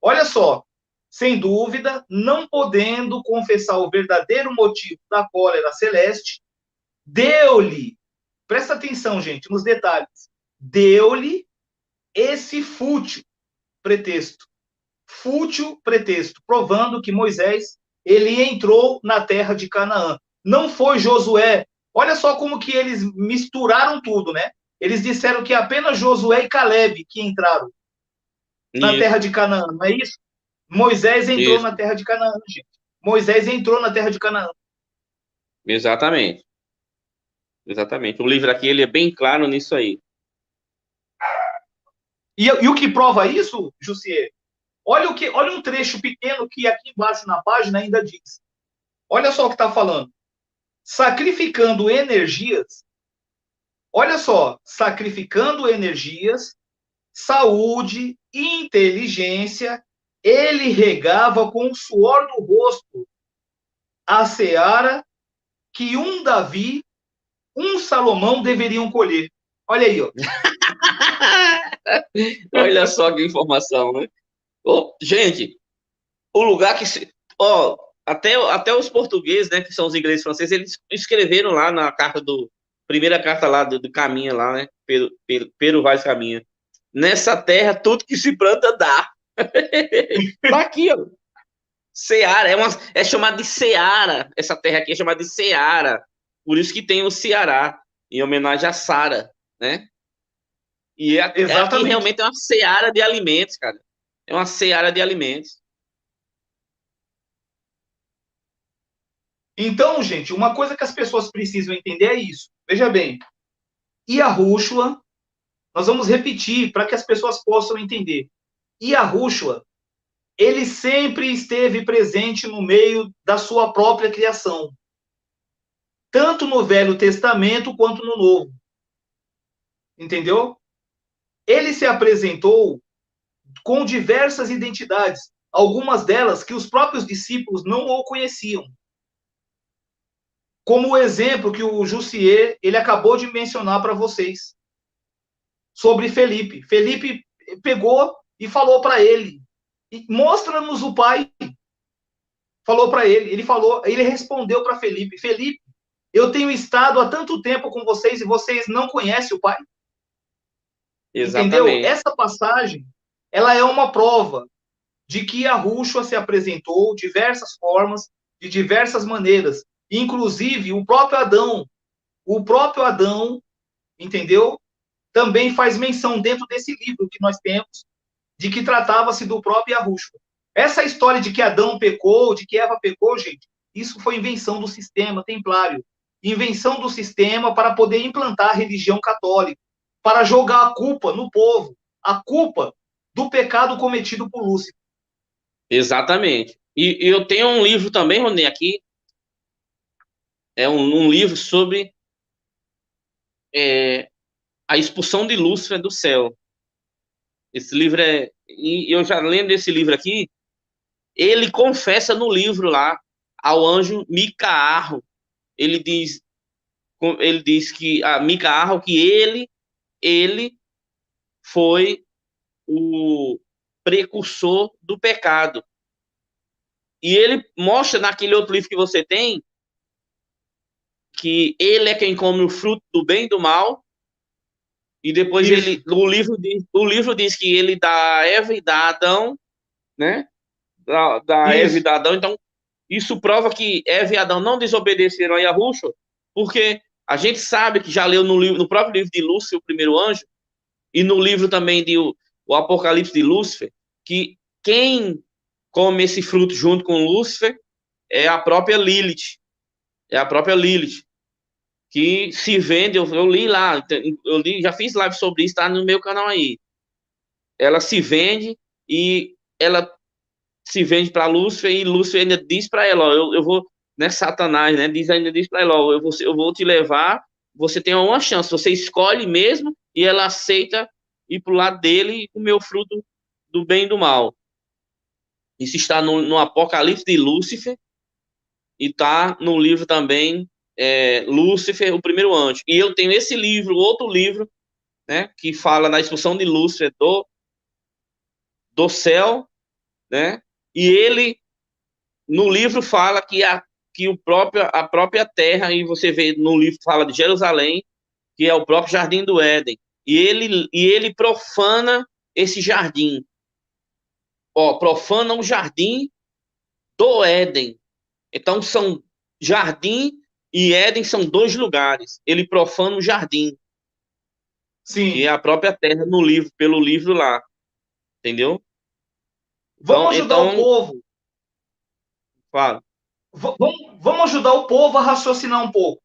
olha só, sem dúvida, não podendo confessar o verdadeiro motivo da cólera celeste, deu-lhe, presta atenção, gente, nos detalhes, deu-lhe esse fútil pretexto, provando que Moisés, ele entrou na terra de Canaã. Não foi Josué. Olha só como que eles misturaram tudo, né? Eles disseram que apenas Josué e Caleb que entraram na Isso. terra de Canaã, não é isso? Moisés entrou Isso. na terra de Canaã, gente. Moisés entrou na terra de Canaã. Exatamente. Exatamente. O livro aqui ele é bem claro nisso aí. E o que prova isso, Jussier? Olha um trecho pequeno que aqui embaixo na página ainda diz. Olha só o que está falando. Sacrificando energias, olha só, sacrificando energias, saúde e inteligência, ele regava com o suor do rosto a seara que um Davi, um Salomão deveriam colher. Olha aí, ó. Olha só que informação, né? Ô, gente, o lugar que se. Ó, até os portugueses, né, que são os ingleses franceses, eles escreveram lá na carta do. Primeira carta lá do Caminha, lá, né? Pero Vaz Caminha. Nessa terra, tudo que se planta dá. Tá aqui, ó. Seara, é chamado de Seara. Essa terra aqui é chamada de Seara. Por isso que tem o Ceará, em homenagem a Sara, né? E aqui Exatamente. realmente é uma seara de alimentos, cara. É uma seara de alimentos. Então, gente, uma coisa que as pessoas precisam entender é isso. Veja bem, Yahushua, nós vamos repetir para que as pessoas possam entender. Yahushua, ele sempre esteve presente no meio da sua própria criação, tanto no Velho Testamento quanto no Novo. Entendeu? Ele se apresentou com diversas identidades, algumas delas que os próprios discípulos não o conheciam. Como o exemplo que o Jussier, ele acabou de mencionar para vocês, sobre Felipe. Felipe pegou e falou para ele, mostra-nos o Pai. Falou para ele, ele respondeu para Felipe, Felipe, eu tenho estado há tanto tempo com vocês e vocês não conhecem o Pai? Entendeu? Exatamente. Essa passagem, ela é uma prova de que Yahushua se apresentou de diversas formas, de diversas maneiras. Inclusive, o próprio Adão, entendeu? Também faz menção dentro desse livro que nós temos, de que tratava-se do próprio Yahushua. Essa história de que Adão pecou, de que Eva pecou, gente, isso foi invenção do sistema templário. Invenção do sistema para poder implantar a religião católica, para jogar a culpa no povo, a culpa do pecado cometido por Lúcifer. Exatamente. E eu tenho um livro também, Rony, aqui. É um livro sobre a expulsão de Lúcifer do céu. Esse livro é. E eu já lendo esse livro aqui. Ele confessa no livro lá ao anjo Micaarro. Ele diz que a Micaarro que ele foi o precursor do pecado. E ele mostra naquele outro livro que você tem que ele é quem come o fruto do bem e do mal. E depois o livro diz que ele dá Eva e dá Adão, né? Da Eva e Isso. da Adão. Então, isso prova que Eva e Adão não desobedeceram a Yahushua, porque a gente sabe que já leu no próprio livro de Lúcifer, o primeiro anjo, e no livro também de o Apocalipse de Lúcifer, que quem come esse fruto junto com Lúcifer é a própria Lilith. É a própria Lilith, que se vende, eu li lá, já fiz live sobre isso, tá no meu canal aí. Ela se vende e ela se vende para Lúcifer e Lúcifer ainda diz para ela, ó, eu vou, né, Satanás, né, ainda diz para ela, ó, eu vou te levar, você tem uma chance, você escolhe mesmo e ela aceita ir pro lado dele e comer o fruto do bem e do mal. Isso está no Apocalipse de Lúcifer e tá no livro também Lúcifer, o primeiro anjo. E eu tenho esse livro, outro livro, né, que fala na expulsão de Lúcifer do céu, né? E ele no livro fala que a própria terra, e você vê no livro fala de Jerusalém, que é o próprio jardim do Éden. E ele profana esse jardim. Ó, profana o jardim do Éden. Então são jardim e Éden são dois lugares. Ele profana o jardim, que é Sim. a própria terra no livro, pelo livro lá. Entendeu? Vamos ajudar o Então, povo. fala. Vamos ajudar o povo a raciocinar um pouco.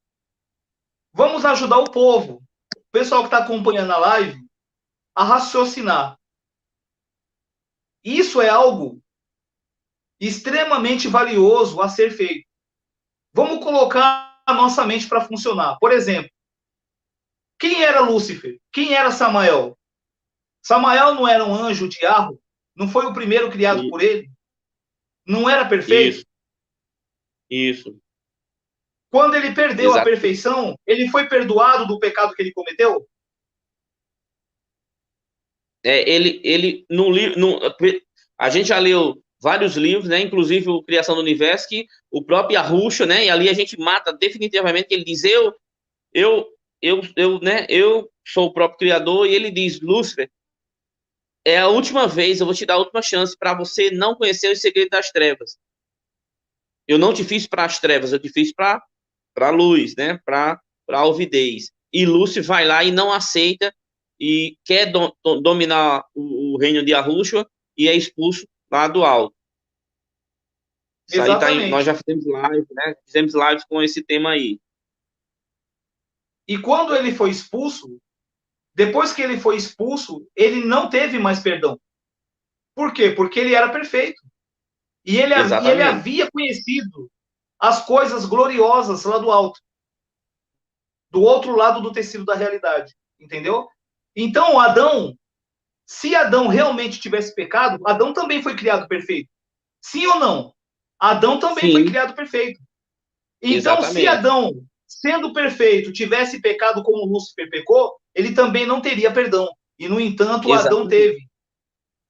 Vamos ajudar o povo, o pessoal que está acompanhando a live, a raciocinar. Isso é algo extremamente valioso a ser feito. Vamos colocar a nossa mente para funcionar. Por exemplo, quem era Lúcifer? Quem era Samael? Samael não era um anjo de Arro? Não foi o primeiro criado por ele? Não era perfeito? Isso, isso. Quando ele perdeu a Exato. perfeição, ele foi perdoado do pecado que ele cometeu? Ele no livro, a gente já leu vários livros, né? Inclusive o Criação do Universo, que o próprio Yahushua, né? E ali a gente mata definitivamente que ele diz eu, né? Eu sou o próprio Criador e ele diz Lúcifer, é a última vez, eu vou te dar a última chance para você não conhecer os segredos das trevas. Eu não te fiz para as trevas, eu te fiz para a luz, né? Para a alvidez. E Lúcifer vai lá e não aceita e quer dominar o reino de Yahushua e é expulso lá do alto. Isso aí tá nós Exatamente. já fizemos live, né? Fizemos live com esse tema aí. E quando ele foi expulso, depois que ele foi expulso, ele não teve mais perdão. Por quê? Porque ele era perfeito. E ele Exatamente. havia conhecido as coisas gloriosas lá do alto, do outro lado do tecido da realidade. Entendeu? Então, Adão, se Adão realmente tivesse pecado, Adão também foi criado perfeito. Sim ou não? Adão também foi Sim, criado perfeito. Então, se exatamente. Adão, sendo perfeito, tivesse pecado como Lúcifer pecou, ele também não teria perdão. E, no entanto, Adão Exatamente. teve.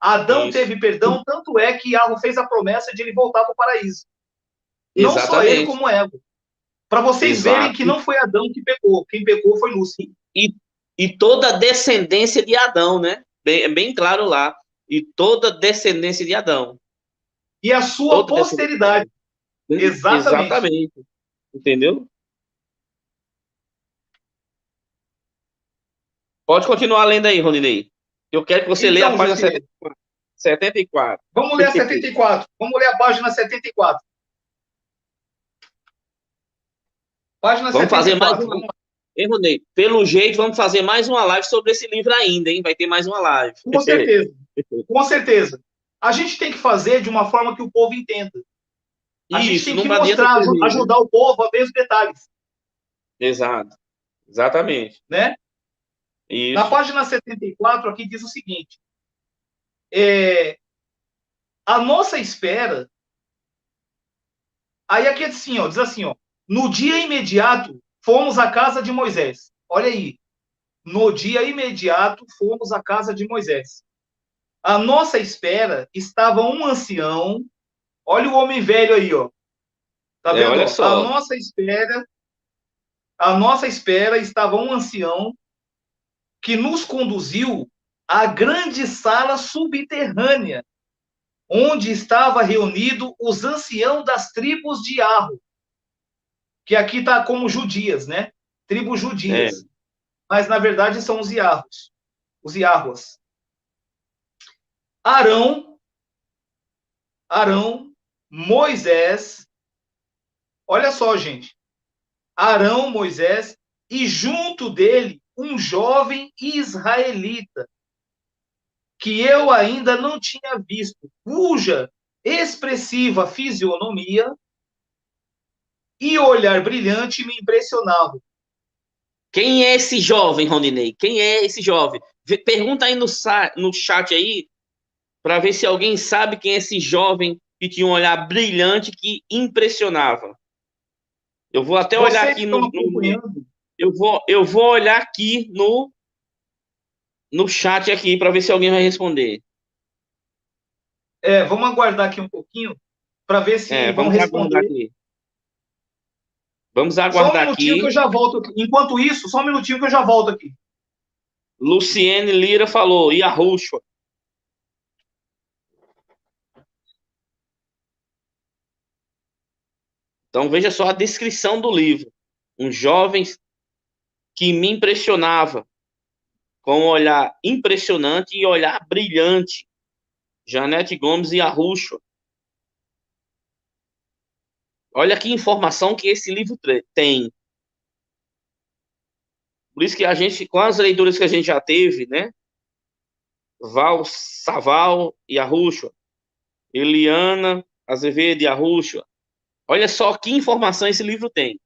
Adão Isso. teve perdão, tanto é que Yahweh fez a promessa de ele voltar para o paraíso. Não só ele, Exatamente. como Eva. Para vocês verem Exato. que não foi Adão que pecou. Quem pecou foi Lúcifer. E, e toda a descendência de Adão, né? É bem claro lá. E toda a descendência de Adão. E a sua Toda a descendência de posteridade. Adão. Né? Exatamente. Exatamente. Entendeu? Pode continuar lendo aí, Rondinei. Eu quero que você leia a Então, página Josiel, 74. 74. vamos ler a 74. Vamos ler a página 74. Página Vamos fazer mais 74. uma. Vamos... Hein, Rondinei? Pelo jeito, vamos fazer mais uma live sobre esse livro ainda, hein? Vai ter mais uma live. Com certeza. Com certeza. A gente tem que fazer de uma forma que o povo entenda. A gente Isso, tem não que adianta mostrar, correr, né? ajudar o povo a ver os detalhes, Exato. Exatamente. né? Na Isso. página 74, aqui diz o seguinte: é, a nossa espera. Aí aqui é assim, ó, diz assim, ó, no dia imediato fomos à casa de Moisés. Olha aí, no dia imediato fomos à casa de Moisés. À nossa espera estava um ancião. Olha o homem velho aí, ó. Tá É, vendo? olha Ó? só. À nossa espera estava um ancião que nos conduziu à grande sala subterrânea, onde estava reunido os anciãos das tribos de Arro, que aqui está como judias, né? Tribos É, judias. Mas, na verdade, são os Iarros. Os Iarros. Arão, Arão, Moisés. Olha só, gente. Arão, Moisés, e junto dele um jovem israelita, que eu ainda não tinha visto, cuja expressiva fisionomia e olhar brilhante me impressionavam. quem é esse jovem, Rondinei? Quem é esse jovem? Pergunta aí no chat aí para ver se alguém sabe quem é esse jovem que tinha um olhar brilhante que impressionava. Eu vou até olhar Vocês aqui estão acompanhando? eu vou olhar aqui no chat aqui para ver se alguém vai responder. Vamos aguardar aqui um pouquinho para ver se É, vão vamos aguardar responder. aqui. Vamos Só um aguardar minutinho que eu aqui. já volto aqui. Enquanto isso, só um minutinho que eu já volto aqui. Luciene Lira falou, e a Rushwa? Então veja só a descrição do livro. Um jovem que me impressionava, com um olhar impressionante e olhar brilhante. Janete Gomes e a Rushwa. Olha que informação que esse livro tem. Por isso que a gente, com as leituras que a gente já teve, né? Val Saval e a Rushwa, Eliana Azevedo e a Rushwa. Olha só que informação esse livro tem.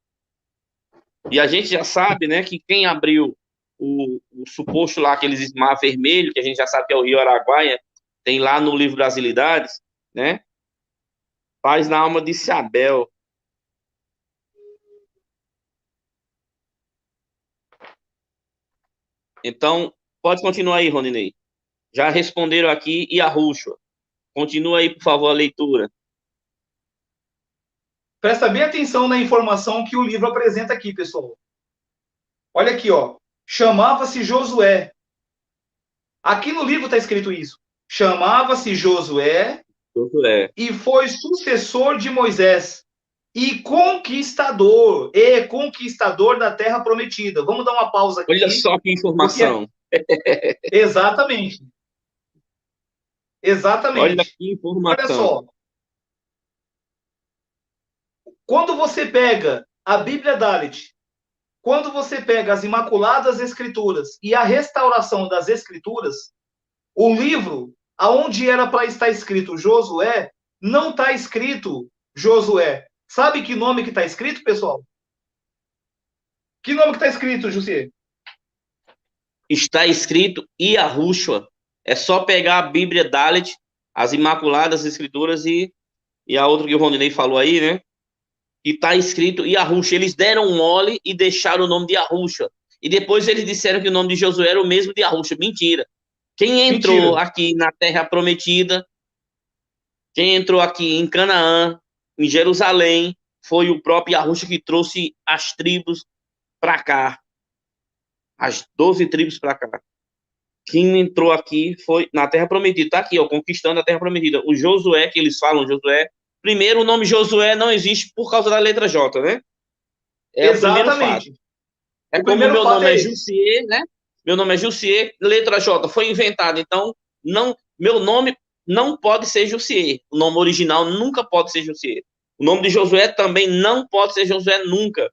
E a gente já sabe, né, que quem abriu o suposto lá, aqueles mar vermelho, que a gente já sabe que é o Rio Araguaia, tem lá no livro Brasilidades, né? Paz na alma de Isabel. Então, pode continuar aí, Roninei. Já responderam aqui e a Rushwa. Continua aí, por favor, a leitura. Presta bem atenção na informação que o livro apresenta aqui, pessoal. Olha aqui, ó. Chamava-se Josué. Aqui no livro está escrito isso. Chamava-se Josué Josué. e foi sucessor de Moisés e conquistador da terra prometida. Vamos dar uma pausa Olha aqui, só que porque informação. exatamente, Olha exatamente. que Olha informação. só, Quando você pega a Bíblia Dalet, quando você pega as Imaculadas Escrituras e a restauração das Escrituras, o livro, aonde era para estar escrito Josué, não está escrito Josué. Sabe que nome que está escrito, pessoal? Que nome que está escrito, José? Está escrito Yahushua. É só pegar a Bíblia Dalet, as Imaculadas Escrituras e a outra que o Rondinei falou aí, né? E está escrito Yahushua. Eles deram mole e deixaram o nome de Yahushua. E depois eles disseram que o nome de Josué era o mesmo de Yahushua. Mentira. Quem entrou Mentira. aqui na Terra Prometida, quem entrou aqui em Canaã, em Jerusalém, foi o próprio Yahushua que trouxe as tribos para cá. As 12 tribos para cá. Quem entrou aqui foi na Terra Prometida. Tá aqui, ó, conquistando a Terra Prometida. O Josué, que eles falam, Josué. Primeiro, o nome Josué não existe por causa da letra J, né? É o primeiro fato. Exatamente. É O como o primeiro meu fato nome é é esse. Jussier, né? Meu nome é Jussier, letra J foi inventado, então não, meu nome não pode ser Jussier. O nome original nunca pode ser Jussier. O nome de Josué também não pode ser Josué nunca.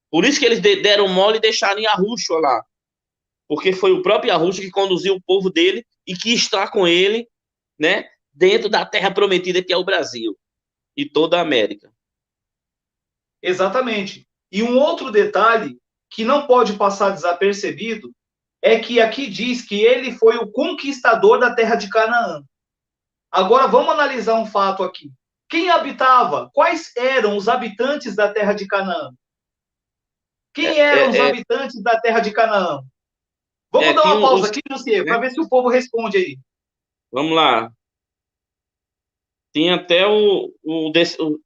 Por isso que eles deram mole e deixaram Yahushua lá. Porque foi o próprio Yahushua que conduziu o povo dele e que está com ele, né? Dentro da terra prometida que é o Brasil e toda a América. Exatamente. E um outro detalhe que não pode passar desapercebido é que aqui diz que ele foi o conquistador da terra de Canaã. Agora vamos analisar um fato aqui. Quem habitava? Quais eram os habitantes da terra de Canaã? Quem eram os habitantes da terra de Canaã? Vamos dar Tinha uma pausa os, aqui, José, né? para ver se o povo responde aí. Vamos lá. Tinha até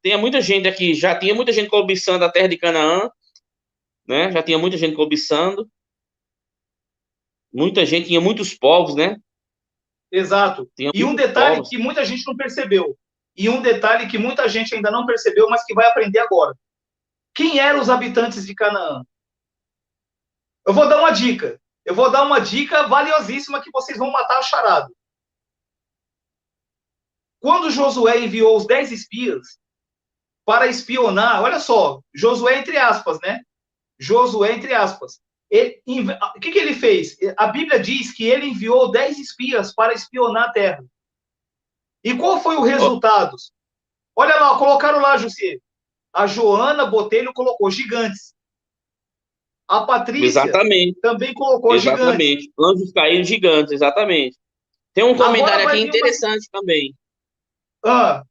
tinha muita gente aqui, já tinha muita gente cobiçando a terra de Canaã, né? Já tinha muita gente cobiçando, muita gente, tinha muitos povos, né? Exato. Tinha E um muitos detalhe povos. que muita gente não percebeu. E um detalhe que muita gente ainda não percebeu, mas que vai aprender agora. Quem eram os habitantes de Canaã? Eu vou dar uma dica. Eu vou dar uma dica valiosíssima que vocês vão matar a charada. Quando Josué enviou os 10 espias para espionar, olha só, Josué entre aspas, né? Josué entre aspas. O que ele fez? A Bíblia diz que ele enviou 10 espias para espionar a terra. E qual foi o Oh, resultado? Olha lá, colocaram lá, José. A Joana Botelho colocou gigantes. A Patrícia exatamente, também colocou gigantes. exatamente. Anjos caídos gigantes, exatamente. Tem um Agora comentário vai aqui vir uma. interessante também. Ah,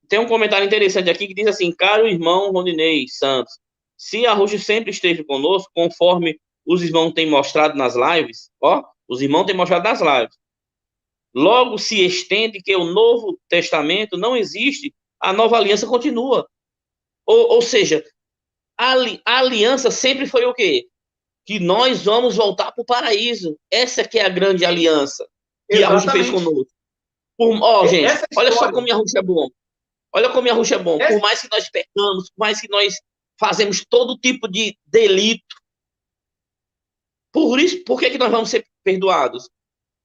Tem um comentário interessante aqui que diz assim: caro irmão Rondinei Santos, se a Ruth sempre esteve conosco, conforme os irmãos têm mostrado nas lives, ó, os irmãos têm mostrado nas lives, logo se estende que o Novo Testamento não existe, a nova aliança continua. Ou seja, a aliança sempre foi o quê? Que nós vamos voltar para o paraíso. Essa que é a grande aliança que a Ruth fez exatamente. conosco. Gente, Essa olha só história. como a Ruth é bom. Olha como a Ruth é bom. Por Essa, mais que nós pecamos, por mais que nós fazemos todo tipo de delito, por que nós vamos ser perdoados?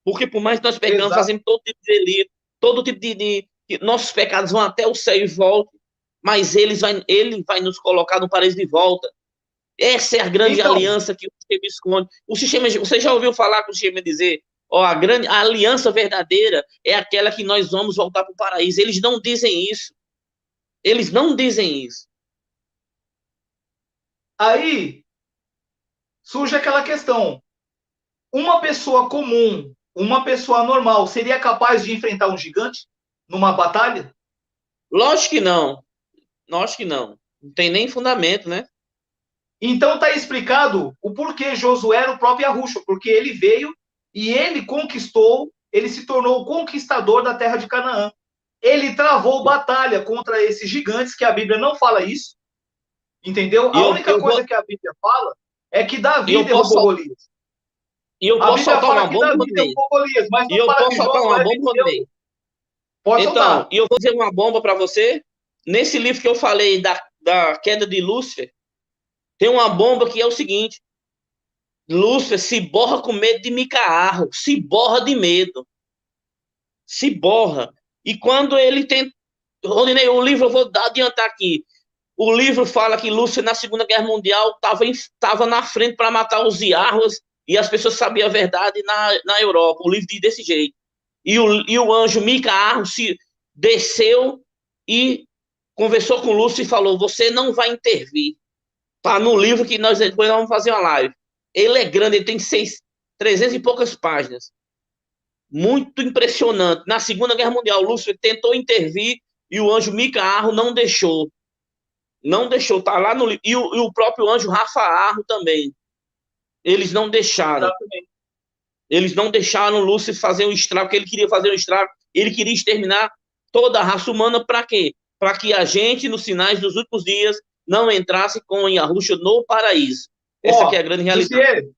Porque por mais que nós pecamos, exa, fazemos todo tipo de delito, todo tipo nossos pecados vão até o céu e voltam, mas ele vai nos colocar no paraíso de volta. Essa é a grande então, aliança que o sistema esconde. O sistema, você já ouviu falar com o sistema dizer, ó, a aliança verdadeira é aquela que nós vamos voltar para o paraíso. Eles não dizem isso. Eles não dizem isso. aí surge aquela questão. Uma pessoa comum, uma pessoa normal, seria capaz de enfrentar um gigante numa batalha? Lógico que não. Lógico que não. Não tem nem fundamento, né? Então está explicado o porquê Josué era o próprio Yahushua, porque ele veio e ele conquistou, ele se tornou o conquistador da terra de Canaã. Ele travou batalha contra esses gigantes, que a Bíblia não fala isso, entendeu? E A eu, única eu, vou, coisa que a Bíblia fala é que e Davi eu, posso, derrubou Golias. e eu A posso Bíblia soltar fala uma que bomba, Davi Rodney. derrubou Golias, mas E não eu fala posso que soltar uma Josué bomba, venceu. Rodney. Pode Então, soltar. e eu vou dizer uma bomba para você. Nesse livro que eu falei da queda de Lúcifer, tem uma bomba que é o seguinte: Lúcifer se borra com medo de Micaarro, se borra de medo, se borra. E quando ele tenta. Rodinei, o livro, eu vou adiantar aqui. O livro fala que Lúcio, na Segunda Guerra Mundial, estava na frente para matar os iarros e as pessoas sabiam a verdade na Europa. O livro diz desse jeito. E o anjo Mica Arro se desceu e conversou com Lúcio e falou: você não vai intervir. Tá no livro que depois nós vamos fazer uma live. Ele é grande, ele tem 300 e poucas páginas. Muito impressionante. Na Segunda Guerra Mundial, Lúcio tentou intervir e o anjo Mica Arro não deixou. Não deixou, tá lá no livro. E o próprio anjo Rafa Arro também. Eles não deixaram. Exatamente. Eles não deixaram Lúcio fazer um estrago, porque ele queria fazer um estrago. Ele queria exterminar toda a raça humana para quê? Para que a gente, nos sinais dos últimos dias, não entrasse com Yahushua no paraíso. Essa que é a grande realidade.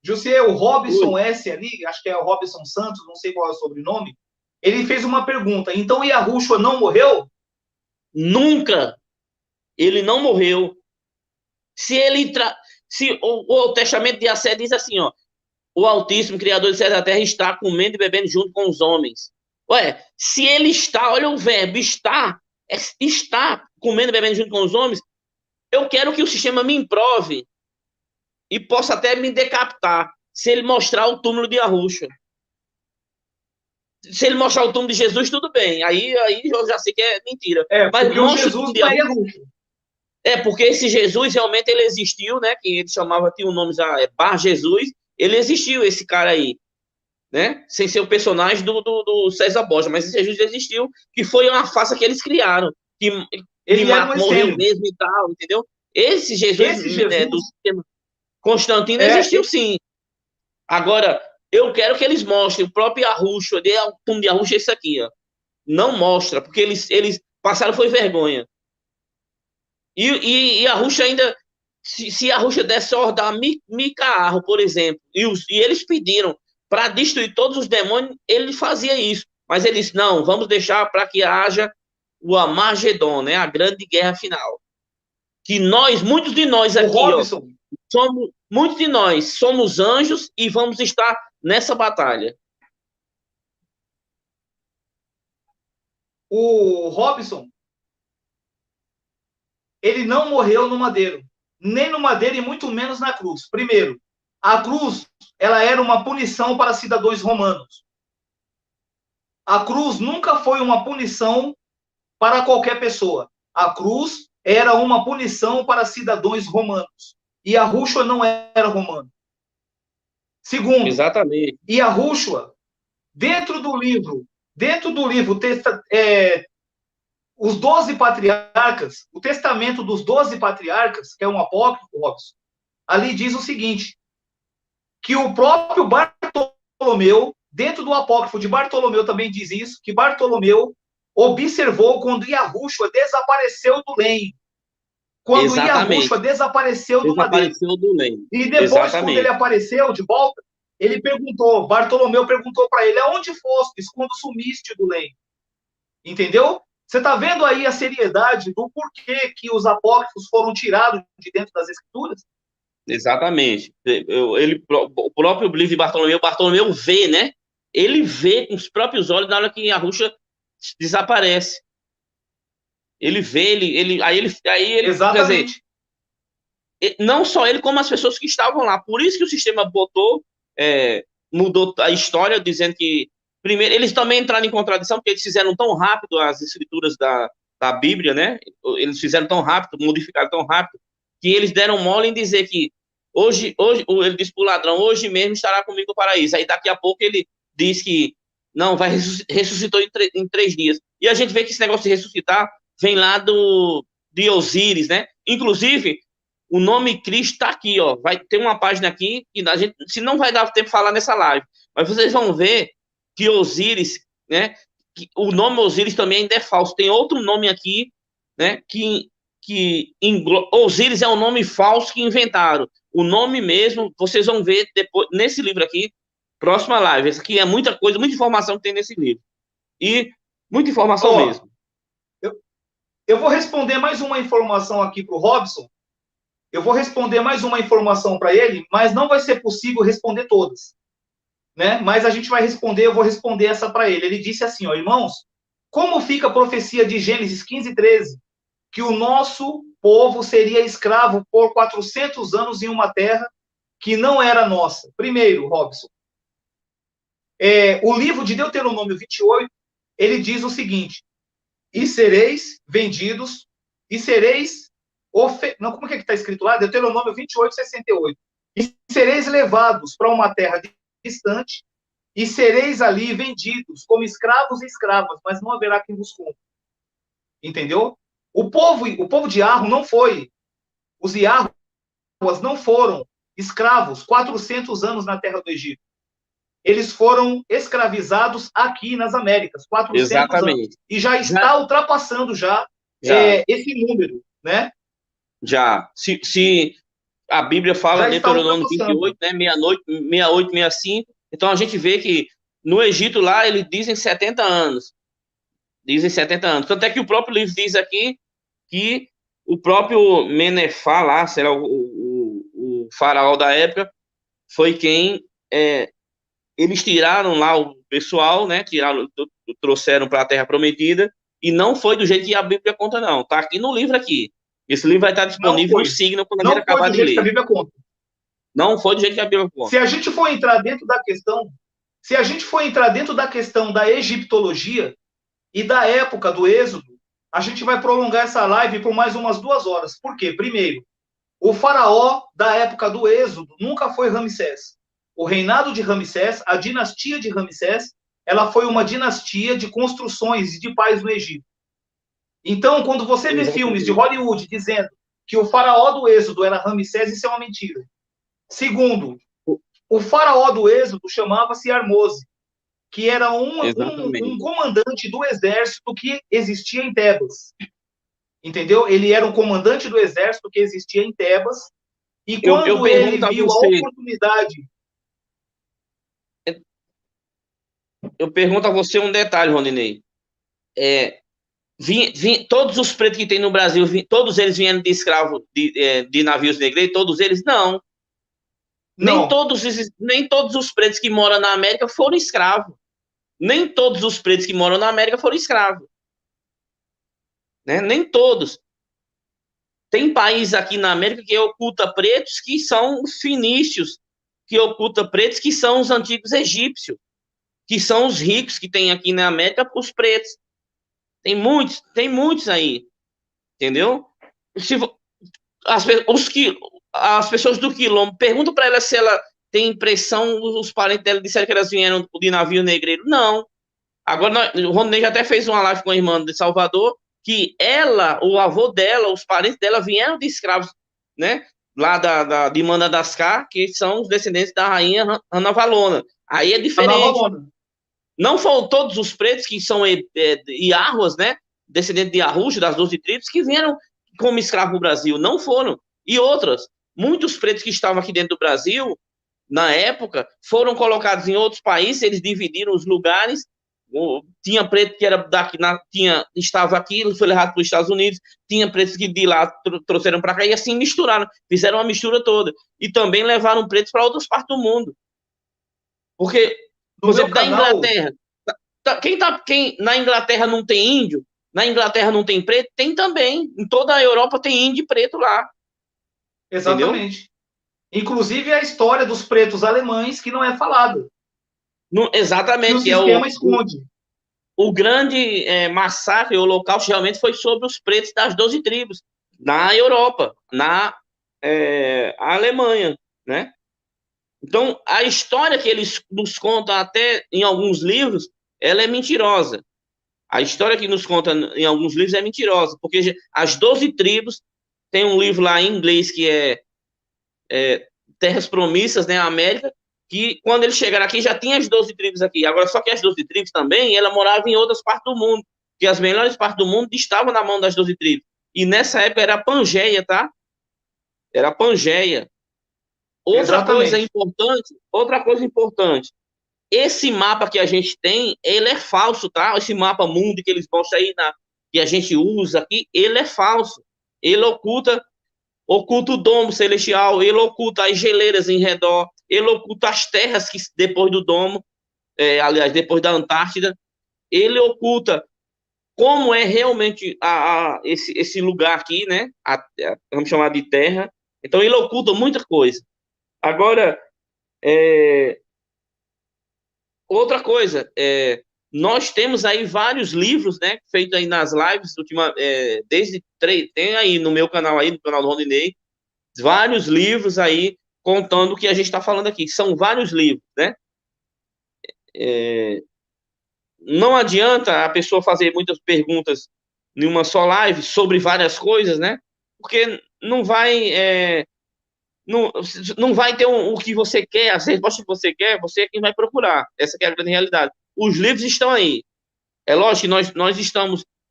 Jussier, o Robson S. ali, acho que é o Robson Santos, não sei qual é o sobrenome, ele fez uma pergunta. Então Yahushua não morreu? Nunca. Ele não morreu. Se o testamento de Assé diz assim, ó, o Altíssimo, Criador de céus e da terra, está comendo e bebendo junto com os homens. Ué, se ele está, olha o verbo, está comendo e bebendo junto com os homens, eu quero que o sistema me improve e possa até me decapitar se ele mostrar o túmulo de Yahushua. Se ele mostrar o túmulo de Jesus, tudo bem. Aí eu já sei que é mentira. Mas porque o Jesus não é Yahushua. Porque esse Jesus realmente ele existiu, né? Que ele chamava, tinha o nome já, Bar Jesus. Ele existiu, esse cara aí, né? Sem ser o personagem do César Borja, mas esse Jesus existiu, que foi uma farsa que eles criaram, que ele morreu mesmo e tal, entendeu? Esse Jesus do sistema Constantino existiu sim. Agora, eu quero que eles mostrem o próprio Yahushua, o túmulo de Yahushua é esse aqui, ó. Não mostra, porque eles passaram foi vergonha. E Yahushua ainda, se Yahushua desse ordem a Mica Arro, por exemplo, e eles pediram para destruir todos os demônios, ele fazia isso. Mas eles, não, vamos deixar para que haja o Armagedon, né? A grande guerra final. Que muitos de nós aqui, muitos de nós somos anjos e vamos estar nessa batalha. O Robson, ele não morreu no madeiro. Nem no madeiro e muito menos na cruz. Primeiro, a cruz, ela era uma punição para cidadãos romanos. A cruz nunca foi uma punição para qualquer pessoa. A cruz era uma punição para cidadãos romanos. E Yahushua não era romano. Segundo, exatamente. Yahushua, dentro do livro, os 12 patriarcas, o testamento dos 12 patriarcas, que é um apócrifo, Robson, ali diz o seguinte, que o próprio Bartolomeu, dentro do apócrifo de Bartolomeu também diz isso, que Bartolomeu observou quando Yahushua desapareceu do lenho. Quando Yahushua desapareceu do madeiro. E depois, quando ele apareceu de volta, ele perguntou, Bartolomeu perguntou para ele, aonde fostes quando sumiste do lenho? Entendeu? Você está vendo aí a seriedade do porquê que os apócrifos foram tirados de dentro das escrituras? Exatamente. O próprio livro de Bartolomeu vê, né? Ele vê com os próprios olhos na hora que Yahushua desaparece. Ele vê, aí ele exatamente. Quer dizer, não só ele, como as pessoas que estavam lá. Por isso que o sistema mudou a história, dizendo que primeiro, eles também entraram em contradição, porque eles fizeram tão rápido as escrituras da Bíblia, né? Eles fizeram tão rápido, modificaram tão rápido, que eles deram mole em dizer que hoje ele disse para o ladrão, hoje mesmo estará comigo no paraíso. Aí daqui a pouco ele diz que não, ressuscitou em 3 dias. E a gente vê que esse negócio de ressuscitar vem lá de Osíris, né? Inclusive, o nome Cristo está aqui, ó. Vai ter uma página aqui, que a gente, se não vai dar tempo de falar nessa live, mas vocês vão ver que Osíris, né? Que o nome Osíris também ainda é falso. Tem outro nome aqui, né? Osíris é um nome falso que inventaram. O nome mesmo, vocês vão ver depois nesse livro aqui, próxima live. Essa aqui é muita coisa, muita informação que tem nesse livro. E muita informação mesmo. Eu vou responder mais uma informação aqui para o Robson. Eu vou responder mais uma informação para ele, mas não vai ser possível responder todas. Né? Mas a gente vai responder, eu vou responder essa para ele. Ele disse assim, ó, irmãos, Como fica a profecia de Gênesis 15:13? Que o nosso povo seria escravo por 400 anos em uma terra que não era nossa. Primeiro, Robson, o livro de Deuteronômio 28, ele diz o seguinte: e sereis vendidos, e sereis... Não, como é que está escrito lá? Deuteronômio 28:68. E sereis levados para uma terra distante, e sereis ali vendidos como escravos e escravas, mas não haverá quem vos compre. Entendeu? O povo de Arro não foi, os Iarruas não foram escravos 400 anos na terra do Egito. Eles foram escravizados aqui nas Américas, 400 Exatamente. anos. E já está ultrapassando já. Esse número, né? Já. Se a Bíblia fala, Deuteronômio 28, né, 68, 65, então a gente vê que no Egito lá, eles dizem 70 anos. Dizem 70 anos. Tanto é que o próprio livro diz aqui que o próprio Menefá lá, será o faraó da época, foi quem... eles tiraram lá o pessoal, né? Trouxeram para a Terra Prometida, e não foi do jeito que a Bíblia conta, não. Tá aqui no livro aqui. Esse livro vai estar disponível no Signo quando a gente acabar de ler. Que a Bíblia conta. Não foi do jeito que a Bíblia conta. Se a gente for entrar dentro da questão da egiptologia e da época do Êxodo, a gente vai prolongar essa live por mais umas 2 horas. Por quê? Primeiro, o faraó da época do Êxodo nunca foi Ramsés. O reinado de Ramsés, a dinastia de Ramsés, ela foi uma dinastia de construções e de paz no Egito. Então, quando você vê filmes de Hollywood dizendo que o faraó do Êxodo era Ramsés, isso é uma mentira. Segundo, o faraó do Êxodo chamava-se Armose, que era um comandante do exército que existia em Tebas. Entendeu? Ele era um comandante do exército que existia em Tebas, e quando ele viu a oportunidade... Eu pergunto a você um detalhe, Rondinei. Todos os pretos que tem no Brasil, todos eles vieram de escravo de navios negreiros? Todos eles? Não. Nem todos os pretos que moram na América foram escravos. Nem todos os pretos que moram na América foram escravos. Né? Nem todos. Tem país aqui na América que oculta pretos que são os finícios, que oculta pretos que são os antigos egípcios, que são os ricos que tem aqui na América, os pretos. Tem muitos aí. Entendeu? As pessoas do Quilombo, perguntam para ela se ela tem impressão, os parentes dela disseram que elas vieram de navio negreiro. Não. Agora, o Rondinei já até fez uma live com a irmã de Salvador, que ela, o avô dela, os parentes dela vieram de escravos, né? Lá de Madagascar, que são os descendentes da rainha Ana Valona. Aí é diferente. Não foram todos os pretos que são Iarruas, né? Descendentes de Arruxo, das 12 tribos, que vieram como escravo no Brasil. Não foram. E outras, muitos pretos que estavam aqui dentro do Brasil, na época, foram colocados em outros países, eles dividiram os lugares. Tinha preto que era daqui, estava aqui, foi levado para os Estados Unidos, tinha pretos que de lá trouxeram para cá, e assim misturaram, fizeram uma mistura toda. E também levaram pretos para outras partes do mundo. Porque, por exemplo, da Inglaterra, quem na Inglaterra não tem índio, na Inglaterra não tem preto, tem também. Em toda a Europa tem índio e preto lá. Exatamente. Entendeu? Inclusive a história dos pretos alemães, que não é falada. Exatamente. Que o sistema esconde. O grande massacre, o holocausto, realmente foi sobre os pretos das 12 tribos, na Europa, na Alemanha, né? Então, a história que eles nos contam até em alguns livros, ela é mentirosa. A história que nos conta em alguns livros é mentirosa, porque as 12 tribos, tem um livro lá em inglês que é Terras Promissas, né, América, que quando eles chegaram aqui já tinha as 12 tribos aqui. Agora, só que as 12 tribos também, ela morava em outras partes do mundo, que as melhores partes do mundo estavam na mão das 12 tribos. E nessa época era Pangeia, tá? Era Pangeia. Outra coisa importante, esse mapa que a gente tem, ele é falso, tá? Esse mapa mundo que eles mostram aí, que a gente usa aqui, ele é falso. Ele oculta o domo celestial, ele oculta as geleiras em redor, ele oculta as terras que depois do domo, aliás, depois da Antártida, ele oculta como é realmente esse lugar aqui, né? Vamos chamar de terra. Então, ele oculta muita coisa. Agora, outra coisa, nós temos aí vários livros, né? Feitos aí nas lives, tem aí no meu canal, aí, no canal do Rondinei, vários livros aí contando o que a gente está falando aqui. São vários livros, né? Não adianta a pessoa fazer muitas perguntas em uma só live sobre várias coisas, né? Porque não, não vai ter o que você quer, as respostas que você quer, você é quem vai procurar. Essa é a grande realidade. Os livros estão aí. É lógico que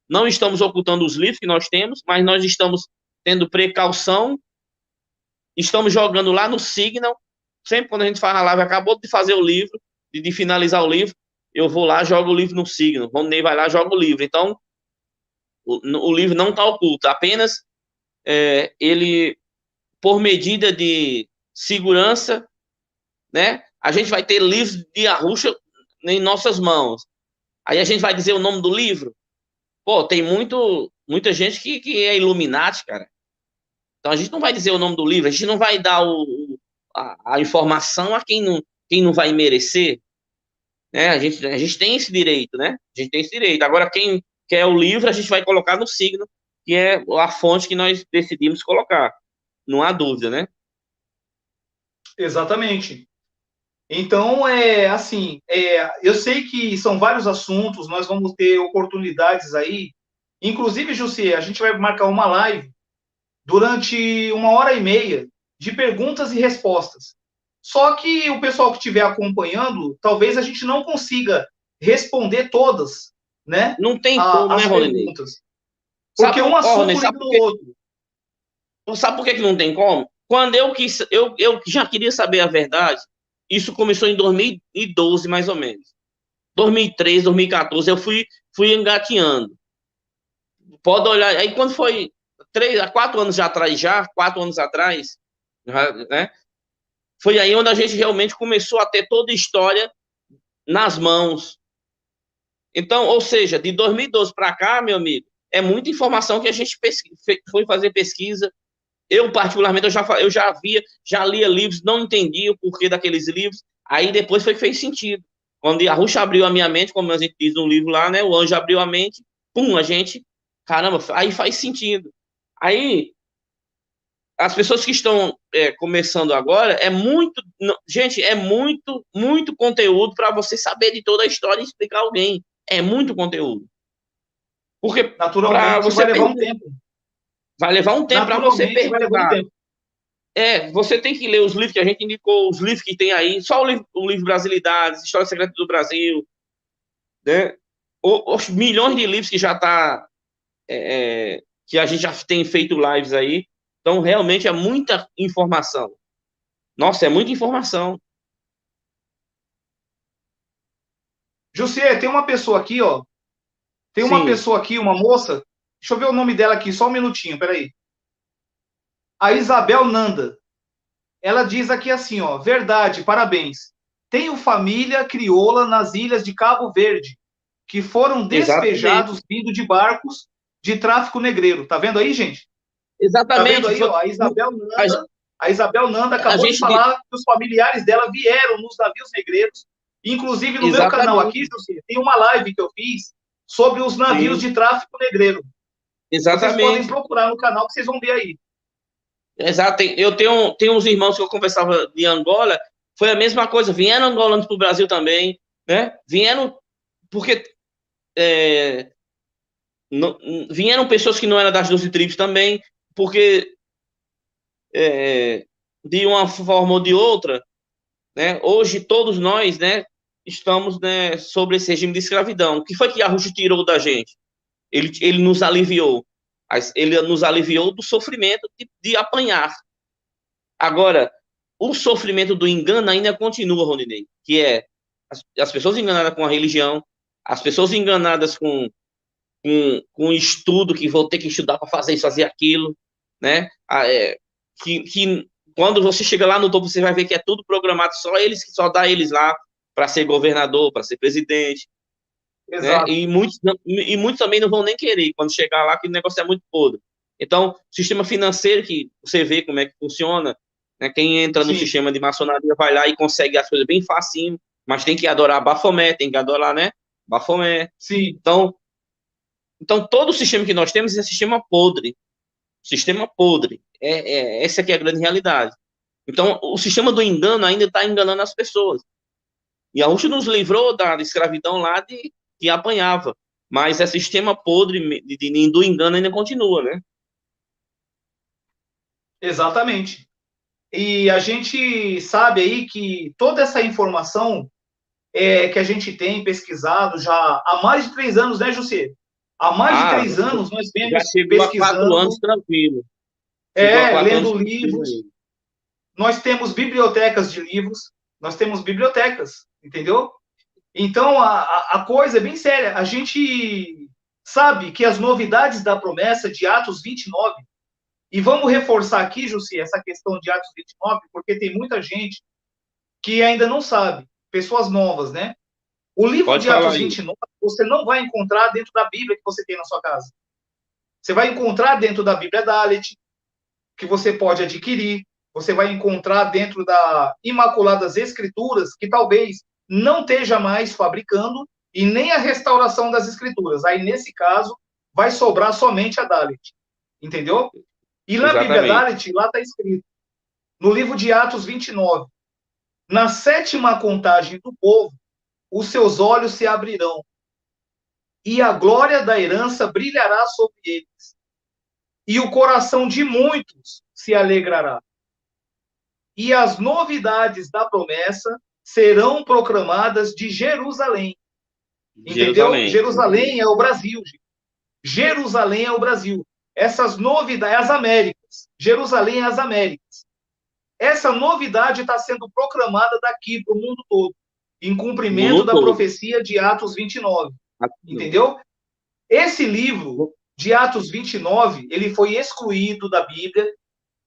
não estamos ocultando os livros que nós temos, mas nós estamos tendo precaução, estamos jogando lá no Signal. Sempre quando a gente faz a live, acabou de fazer o livro, de finalizar o livro, eu vou lá, jogo o livro no Signal. O Rondinei vai lá, joga o livro. Então, o livro não está oculto, apenas ele, por medida de segurança, né? A gente vai ter livros de Arusha em nossas mãos. Aí a gente vai dizer o nome do livro. Pô, tem muita gente que é Illuminati, cara. Então a gente não vai dizer o nome do livro, a gente não vai dar a informação a quem não vai merecer, né? A gente tem esse direito, né? A gente tem esse direito. Agora, quem quer o livro, a gente vai colocar no signo, que é a fonte que nós decidimos colocar. Não há dúvida, né? Exatamente. Então, assim, eu sei que são vários assuntos, nós vamos ter oportunidades aí. Inclusive, José, a gente vai marcar uma live durante 1h30 de perguntas e respostas. Só que o pessoal que estiver acompanhando, talvez a gente não consiga responder todas, né? Não tem como, né, As Rondinei? perguntas. Porque um assunto liga no outro. Sabe por que não tem como? Quando eu já queria saber a verdade, isso começou em 2012, mais ou menos. 2013, 2014, eu fui engatinhando. Pode olhar, aí quando foi 4 anos atrás, né? Foi aí onde a gente realmente começou a ter toda a história nas mãos. Então, ou seja, de 2012 para cá, meu amigo, é muita informação que a gente foi fazer pesquisa. Eu, particularmente, eu já lia livros, não entendia o porquê daqueles livros. Aí depois foi que fez sentido. Quando a Ruxa abriu a minha mente, como a gente diz no livro lá, né? O anjo abriu a mente, pum, caramba, aí faz sentido. Aí, as pessoas que estão começando agora, gente, é muito conteúdo para você saber de toda a história e explicar alguém. É muito conteúdo. Porque naturalmente você vai levar um tempo. Vai levar um tempo para você perguntar. Você tem que ler os livros que a gente indicou, os livros que tem aí, só o livro Brasilidades, História Secreta do Brasil, né? Os milhões de livros que já que a gente já tem feito lives aí. Então, realmente é muita informação. Nossa, é muita informação. José, tem uma pessoa aqui, ó. Tem uma pessoa aqui, uma moça. Deixa eu ver o nome dela aqui, só um minutinho, peraí. A Isabel Nanda. Ela diz aqui assim, ó. Verdade, parabéns. Tenho família crioula nas ilhas de Cabo Verde, que foram despejados vindo de barcos de tráfico negreiro. Tá vendo aí, gente? Exatamente. Tá vendo aí, ó, a Isabel Nanda acabou de falar que os familiares dela vieram nos navios negreiros. Inclusive, no meu canal aqui, José, tem uma live que eu fiz sobre os navios de tráfico negreiro. Exatamente. Vocês podem procurar no canal que vocês vão ver aí. Exato. Eu tenho uns irmãos que eu conversava de Angola, foi a mesma coisa. Vieram angolanos para o Brasil também, né? Vieram porque vieram pessoas que não eram das 12 tribos também, porque de uma forma ou de outra, né? Hoje todos nós, né, estamos, né, sobre esse regime de escravidão. O que foi que Arrucho tirou da gente? Ele nos aliviou. Ele nos aliviou do sofrimento de apanhar. Agora, o sofrimento do engano ainda continua, Rondinei, que é as pessoas enganadas com a religião, as pessoas enganadas com estudo, que vou ter que estudar para fazer isso, fazer aquilo, né? Que quando você chega lá no topo, você vai ver que é tudo programado, só dá eles lá para ser governador, para ser presidente. né? exato. E muitos também não vão nem querer quando chegar lá que o negócio é muito podre. Então, sistema financeiro que você vê como é que funciona, né? Quem entra no Sim, sistema de maçonaria vai lá e consegue as coisas bem facinho, mas tem que adorar Bafomé, tem que adorar, né? Bafomé. sim, Então, todo o sistema que nós temos é sistema podre. Sistema podre. Essa aqui é a grande realidade. Então, o sistema do engano ainda está enganando as pessoas. E a Rússia nos livrou da escravidão lá de que apanhava. Mas esse sistema podre do engano ainda continua, né? exatamente. E a gente sabe aí que toda essa informação que a gente tem pesquisado já há mais de 3 anos, né, José? Há mais de Ah, 3 anos nós já vemos chegou a 4 anos pesquisando, tranquilo. Chegou a 4 anos lendo tranquilo livros, aí. nós temos bibliotecas de livros, nós temos bibliotecas, entendeu? Então a coisa é bem séria. A gente sabe que as novidades da promessa de Atos 29, e vamos reforçar aqui, Jussi, essa questão de Atos 29, porque tem muita gente que ainda não sabe, pessoas novas, né? O livro Pode de falar Atos aí. 29, você não vai encontrar dentro da Bíblia que você tem na sua casa. Você vai encontrar dentro da Bíblia Dalet, que você pode adquirir. Você vai encontrar dentro da Imaculadas Escrituras, que talvez não esteja mais fabricando, e nem a restauração das Escrituras. Aí, nesse caso, vai sobrar somente a Dalet. Entendeu? E na Bíblia Exatamente. Dalet, lá está escrito, no livro de Atos 29, na sétima contagem do povo, os seus olhos se abrirão, e a glória da herança brilhará sobre eles, e o coração de muitos se alegrará. E as novidades da promessa serão proclamadas de Jerusalém. Entendeu? Jerusalém. Jerusalém é o Brasil. Jerusalém é o Brasil. Essas novidades, as Américas. Jerusalém é as Américas. Essa novidade está sendo proclamada daqui para o mundo todo, em O cumprimento mundo da todo. profecia de Atos 29. Aqui, Entendeu? Esse livro ó. de Atos 29, ele foi excluído da Bíblia.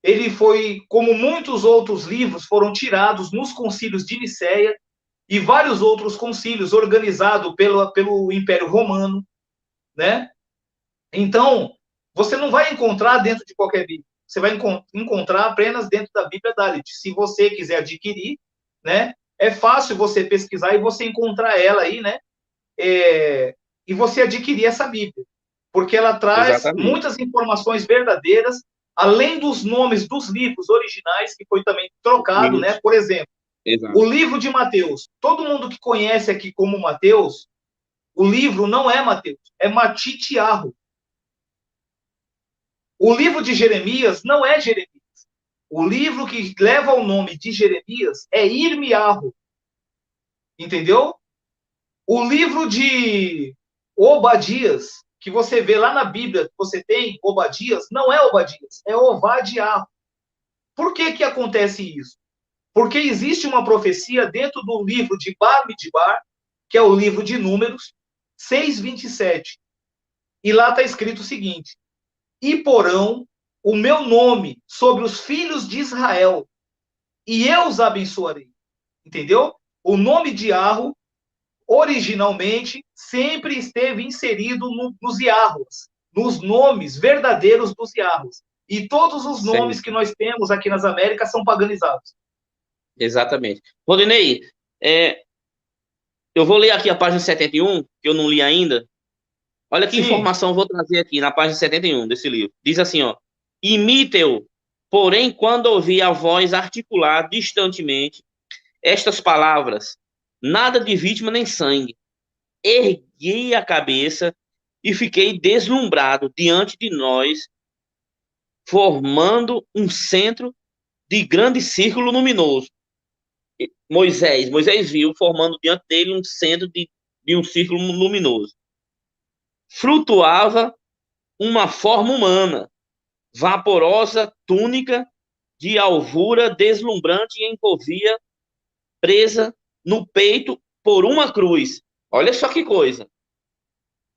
Ele foi, como muitos outros livros, foram tirados nos concílios de Nicéia e vários outros concílios organizados pelo Império Romano, né? Então, você não vai encontrar dentro de qualquer Bíblia. Você vai encontrar apenas dentro da Bíblia Dalet. Se você quiser adquirir, né? É fácil você pesquisar e você encontrar ela aí, né? E você adquirir essa Bíblia, porque ela traz Exatamente. muitas informações verdadeiras, além dos nomes dos livros originais, que foi também trocado, né? Isso. Por exemplo, o Exato. livro de Mateus. Todo mundo que conhece aqui como Mateus, o livro não é Mateus, é Matitiarro. O livro de Jeremias não é Jeremias. O livro que leva o nome de Jeremias é Irmiarro. Entendeu? O livro de Obadias, que você vê lá na Bíblia, que você tem Obadias, não é Obadias, é Ovadiah. Por que que acontece isso? Porque existe uma profecia dentro do livro de Bamidbar, que é o livro de Números, 6:27. E lá está escrito o seguinte: E porão o meu nome sobre os filhos de Israel, e eu os abençoarei. Entendeu? O nome de Arro originalmente sempre esteve inserido nos Yahwehs, nos nomes verdadeiros dos Yahwehs. E todos os nomes que Certo. nós temos aqui nas Américas são paganizados. Exatamente. Rodinei, eu vou ler aqui a página 71, que eu não li ainda. Olha que Sim, informação eu vou trazer aqui na página 71 desse livro. Diz assim, ó. Imite-o, porém, quando ouvi a voz articular distantemente estas palavras, nada de vítima nem sangue. Ergui a cabeça e fiquei deslumbrado diante de nós, formando um centro de grande círculo luminoso. Moisés viu formando diante dele um centro de um círculo luminoso. Flutuava uma forma humana, vaporosa túnica de alvura deslumbrante e envolvia presa no peito por uma cruz. Olha só que coisa.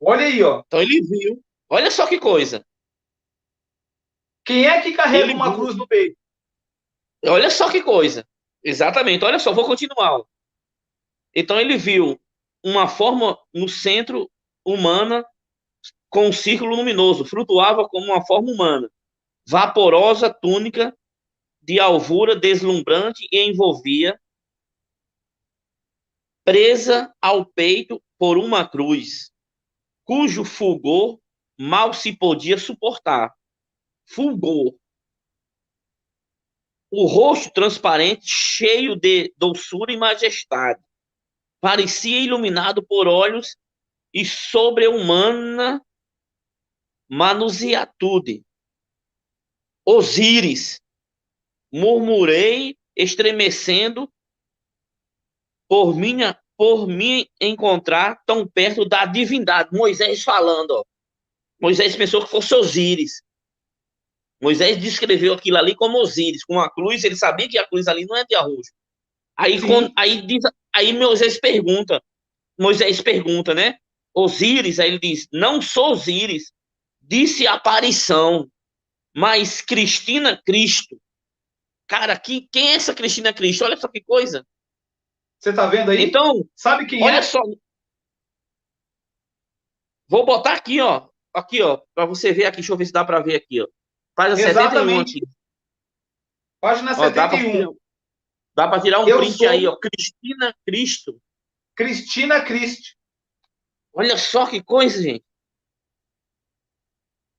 olha aí, ó. Então ele viu. Olha só que coisa. Quem é que carrega Ele uma viu. cruz no peito? Olha só que coisa. Exatamente. Olha só, vou continuar. Então ele viu uma forma no centro humana com um círculo luminoso, flutuava como uma forma humana, vaporosa túnica de alvura deslumbrante e envolvia, presa ao peito por uma cruz, cujo fulgor mal se podia suportar. Fulgor. O rosto transparente, cheio de doçura e majestade, parecia iluminado por olhos e sobre-humana manuseatude. Osíris, murmurei, estremecendo, por me encontrar tão perto da divindade. Moisés falando, ó. Moisés pensou que fosse Osíris. Moisés descreveu aquilo ali como Osíris, com a cruz. Ele sabia que a cruz ali não é de arrojo. Aí Moisés pergunta, né? Osíris, aí ele diz, não sou Osíris, disse a aparição, mas Cristina Cristo. Cara, quem é essa Cristina Cristo? Olha só que coisa. Você tá vendo aí? Então, Sabe quem olha é? só. Vou botar aqui, ó. Aqui, ó, para você ver aqui. Deixa eu ver se dá para ver aqui, ó. Página 71 Exatamente. aqui. Página Ó, 71. dá para tirar um Eu print aí, sou ó. Cristina Cristo. Cristina Cristo. Olha só que coisa, gente.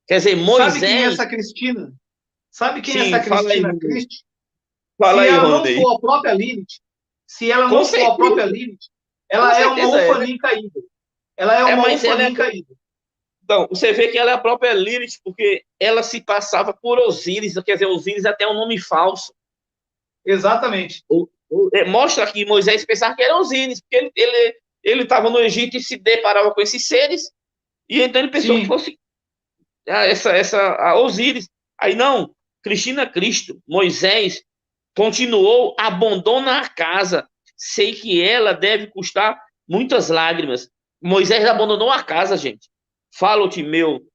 Quer dizer, Sabe quem é Moisés. essa Cristina? Sabe quem é Sim, essa fala aí, Cristina Rondei. Cristo? Fala Se aí, ela não Rondei. for a própria Lilith, se ela Com não for a própria certeza. Lilith, Com ela é uma certeza é, né? ufanim caída. Ela é É, uma mas ela é. ufanim caída. Então, você vê que ela é a própria Lilith, porque ela se passava por Osíris, quer dizer, Osíris é até um nome falso. Exatamente. Mostra que Moisés pensava que era Osíris, porque ele estava no Egito e se deparava com esses seres, e então ele pensou que Sim. fosse a Osíris. Aí não, Cristina Cristo, Moisés continuou, abandona a casa, sei que ela deve custar muitas lágrimas. Moisés abandonou a casa, gente. Falo-te, meu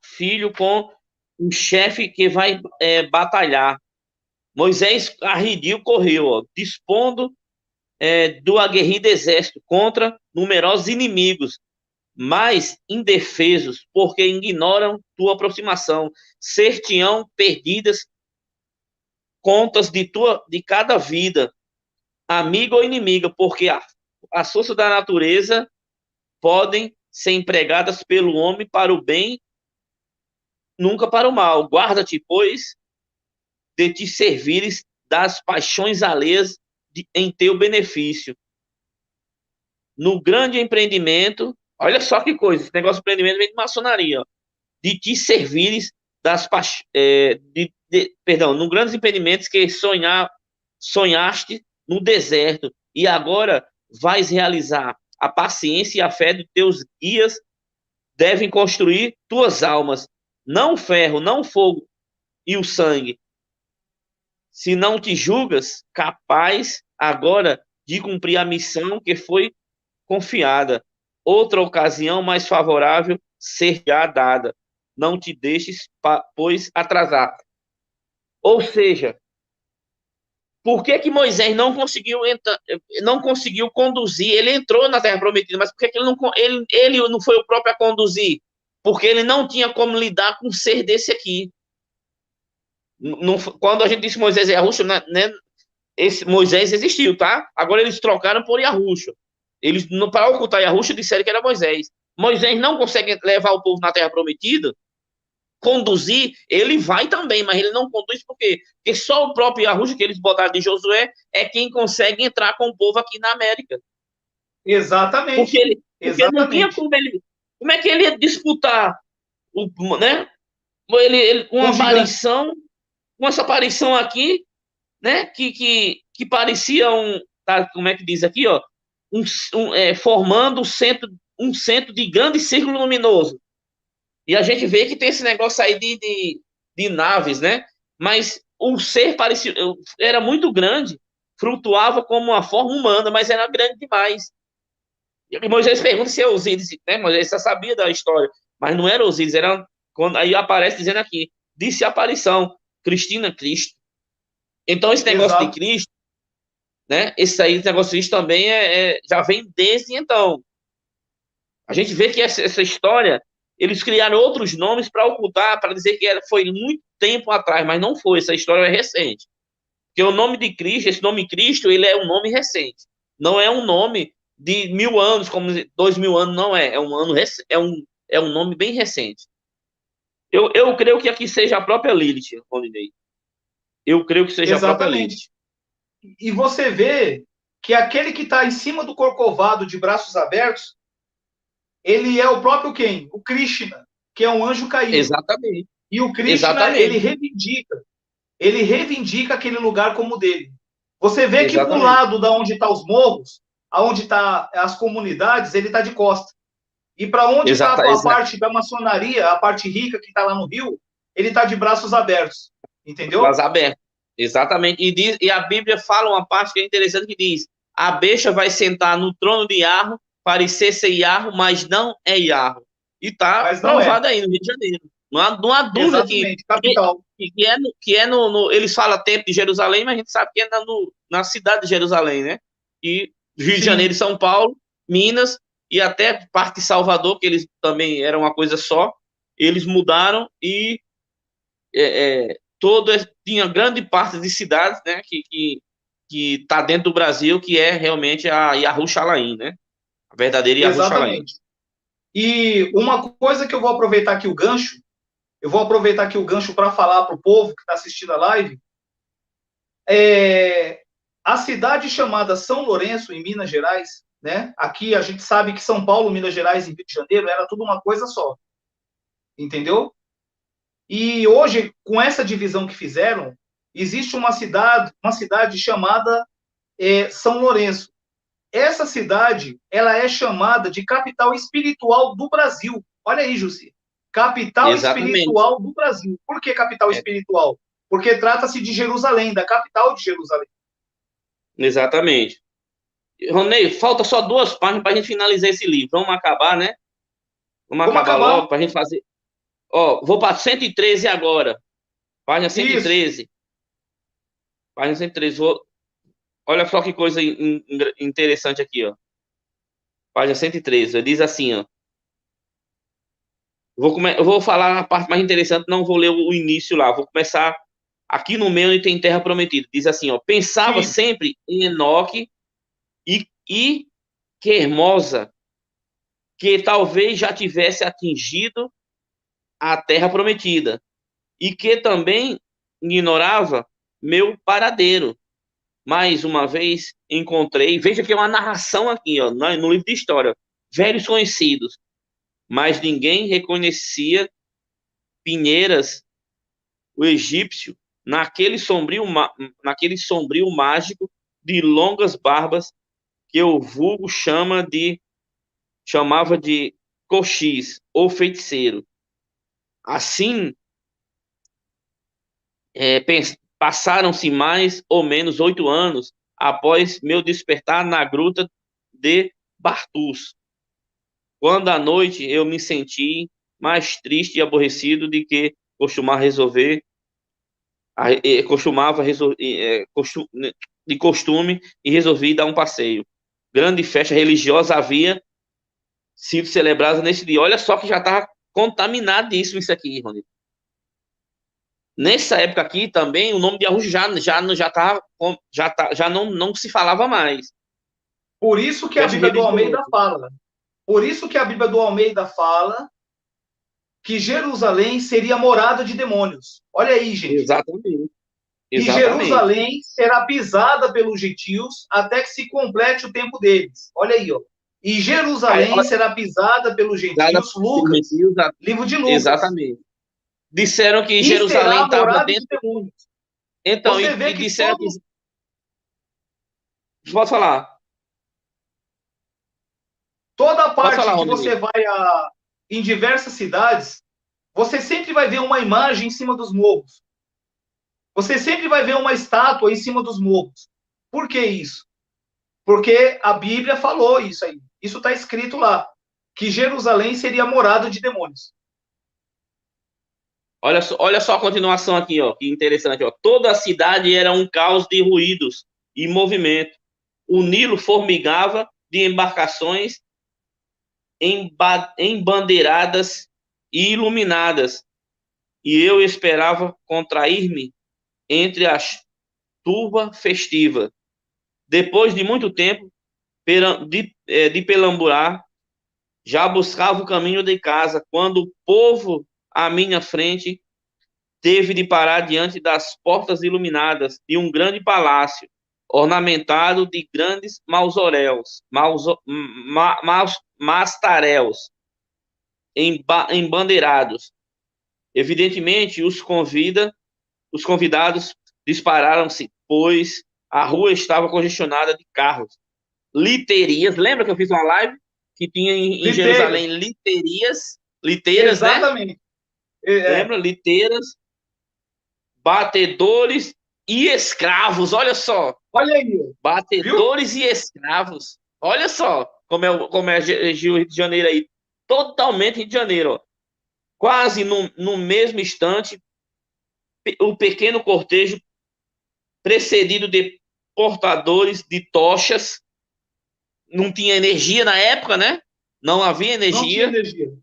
filho, com um chefe que vai batalhar. Moisés arredio correu, ó, dispondo do aguerrido exército contra numerosos inimigos, mas indefesos, porque ignoram tua aproximação. Ser-te-ão perdidas contas de cada vida, amiga ou inimiga, porque as forças da natureza podem ser empregadas pelo homem para o bem, nunca para o mal. Guarda-te, pois, de te servires das paixões alheias em teu benefício. No grande empreendimento, olha só que coisa, esse negócio de empreendimento vem de maçonaria, ó, de te servires perdão, no grandes empreendimentos que sonhaste no deserto e agora vais realizar. A paciência e a fé de teus guias devem construir tuas almas, não o ferro, não o fogo e o sangue. Se não te julgas capaz agora de cumprir a missão que foi confiada, outra ocasião mais favorável ser-te-á dada. Não te deixes, pois, atrasar. Ou seja, por que Moisés não conseguiu conduzir? Ele entrou na Terra Prometida, mas por que ele não foi o próprio a conduzir? Porque ele não tinha como lidar com um ser desse aqui. Quando a gente disse Moisés é Yahushua, né, esse Moisés existiu, tá? Agora eles trocaram por Yahushua. Eles, para ocultar Yahushua, disseram que era Moisés. Moisés não consegue levar o povo na Terra Prometida, conduzir, ele vai também, mas ele não conduz porque só o próprio Yahushua, que eles botaram de Josué, é quem consegue entrar com o povo aqui na América. Exatamente. Porque não tinha Exatamente. como é que ele ia disputar, né? Uma Com gigante. aparição, com essa aparição aqui, né? Que parecia tá, como é que diz aqui, ó, formando um centro de grande círculo luminoso. E a gente vê que tem esse negócio aí de naves, né? Mas o ser parecia, era muito grande, flutuava como uma forma humana, mas era grande demais. E Moisés pergunta se é Osíris, né? Moisés já sabia da história, mas não era Osíris, era quando aí aparece dizendo aqui, disse a aparição, Cristina Cristo. Então esse negócio de Exato. Cristo né? Esse negócio isso também já vem desde então. A gente vê que essa história, eles criaram outros nomes para ocultar, para dizer que foi muito tempo atrás, mas não foi. Essa história é recente. Porque o nome de Cristo, esse nome Cristo, ele é um nome recente. Não é um nome de 1000 anos, como 2000 anos, não é. É um ano é um nome bem recente. Eu creio que aqui seja a própria Lilith, Rondinei. Eu creio que seja a própria Exatamente. Lilith. E você vê que aquele que está em cima do corcovado de braços abertos, ele é o próprio quem? O Krishna, que é um anjo caído. Exatamente. E o Krishna, Exatamente. ele reivindica aquele lugar como dele. Você vê que para o Exatamente. lado da onde estão os morros, aonde está as comunidades, ele está de costa. E para onde está a parte da maçonaria, a parte rica que está lá no Rio, ele está de braços abertos. Entendeu? Braços abertos. Exatamente. E a Bíblia fala uma parte que é interessante que diz: a besta vai sentar no trono de Iarro, parecer ser Iarro, mas não é Iarro. E está Mas não é. provado aí no Rio de Janeiro. Não há dúvida Exatamente, capital. eles falam tempo de Jerusalém, mas a gente sabe que é na cidade de Jerusalém, né? E Rio de Janeiro e Sim. São Paulo, Minas e até parte de Salvador, que eles também eram uma coisa só, eles mudaram e tinha grande parte de cidades, né, que está dentro do Brasil, que é realmente a Yahushalaim, né? A verdadeira Yahushalaim. Exatamente. E uma coisa que eu vou aproveitar aqui o gancho, para falar para o povo que está assistindo a live, a cidade chamada São Lourenço, em Minas Gerais, né? Aqui a gente sabe que São Paulo, Minas Gerais e Rio de Janeiro era tudo uma coisa só, entendeu? E hoje, com essa divisão que fizeram, existe uma cidade chamada São Lourenço. Essa cidade, ela é chamada de capital espiritual do Brasil. Olha aí, Jussi. Capital Exatamente. espiritual do Brasil. Por que capital espiritual? Porque trata-se de Jerusalém, da capital de Jerusalém. Exatamente. Ronei, falta só 2 páginas para a gente finalizar esse livro. Vamos acabar, né? Vamos Vamos acabar logo acabar? para a gente fazer. Ó, vou para 113 agora. Página Isso. 113. Página 113. Olha só que coisa interessante aqui, ó. Página 113. Diz assim, ó. Eu vou falar a parte mais interessante, não vou ler o início lá. Vou começar aqui no meio onde tem terra prometida. Diz assim, ó. Pensava Sim. sempre em Enoque e Quermosa, que talvez já tivesse atingido a terra prometida, e que também ignorava meu paradeiro. Mais uma vez encontrei, veja que é uma narração aqui, ó, no livro de história, velhos conhecidos, mas ninguém reconhecia Pinheiras, o egípcio, naquele sombrio mágico de longas barbas que o vulgo chamava de coxis ou feiticeiro. Assim, passaram-se mais ou menos 8 anos após meu despertar na gruta de Bartus, quando à noite eu me senti mais triste e aborrecido de que costumava de costume e resolvi dar um passeio. Grande festa religiosa havia sido celebrada nesse dia. Olha só que já estava contaminadíssimo isso aqui, Rony. Nessa época aqui também o nome de Arroz já não se falava mais. Por isso que a Festa Bíblia do religiosa. Almeida fala. Por isso que a Bíblia do Almeida fala que Jerusalém seria morada de demônios. Olha aí, gente. Exatamente. E Exatamente. Jerusalém será pisada pelos gentios até que se complete o tempo deles. Olha aí, ó. E Aí, Jerusalém será pisada pelos gentios, Lucas, livro de Lucas. exatamente. Disseram que E Jerusalém será estava morada de dentro. demônios. Então, Você vê e que disseram que. Pode falar. toda Pode parte falar, que você Rondinei. vai em diversas cidades, você sempre vai ver uma imagem em cima dos morros. Você sempre vai ver uma estátua em cima dos morros. Por que isso? Porque a Bíblia falou isso aí. Isso está escrito lá. Que Jerusalém seria morada de demônios. Olha só a continuação aqui, ó, que interessante, ó. Toda a cidade era um caos de ruídos e movimento. O Nilo formigava de embarcações embandeiradas e iluminadas, e eu esperava contrair-me entre a turba festiva. Depois de muito tempo de pelamburar, já buscava o caminho de casa, quando o povo à minha frente teve de parar diante das portas iluminadas de um grande palácio, ornamentado de grandes mausoléus, mastaréus, embandeirados. Evidentemente, os convidados dispararam-se, pois a rua estava congestionada de carros. Literias, lembra que eu fiz uma live que tinha em Liteiras. Jerusalém liteiras, né? Exatamente. Lembra? Liteiras, batedores e escravos, olha só. Olha aí, viu? Batedores e escravos. Olha só como é Rio de Janeiro aí. Totalmente Rio de Janeiro, ó. Quase no mesmo instante, o pequeno cortejo, precedido de portadores de tochas, não tinha energia na época, né? Não havia Não tinha energia. energia.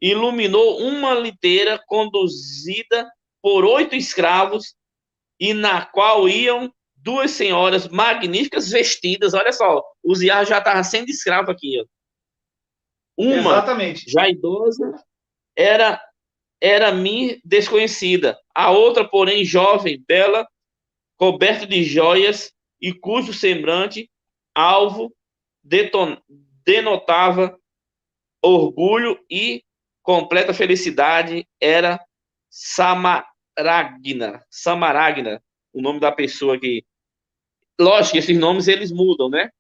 Iluminou uma liteira conduzida por 8 escravos e na qual iam 2 senhoras magníficas vestidas. Olha só, o Ziar já estava sendo escravo aqui. Ó. Uma, Exatamente. já idosa, era mim desconhecida. A outra, porém, jovem, bela, coberta de joias e cujo semblante alvo denotava orgulho e completa felicidade, era Samaragna, o nome da pessoa que... Lógico que esses nomes eles mudam, né?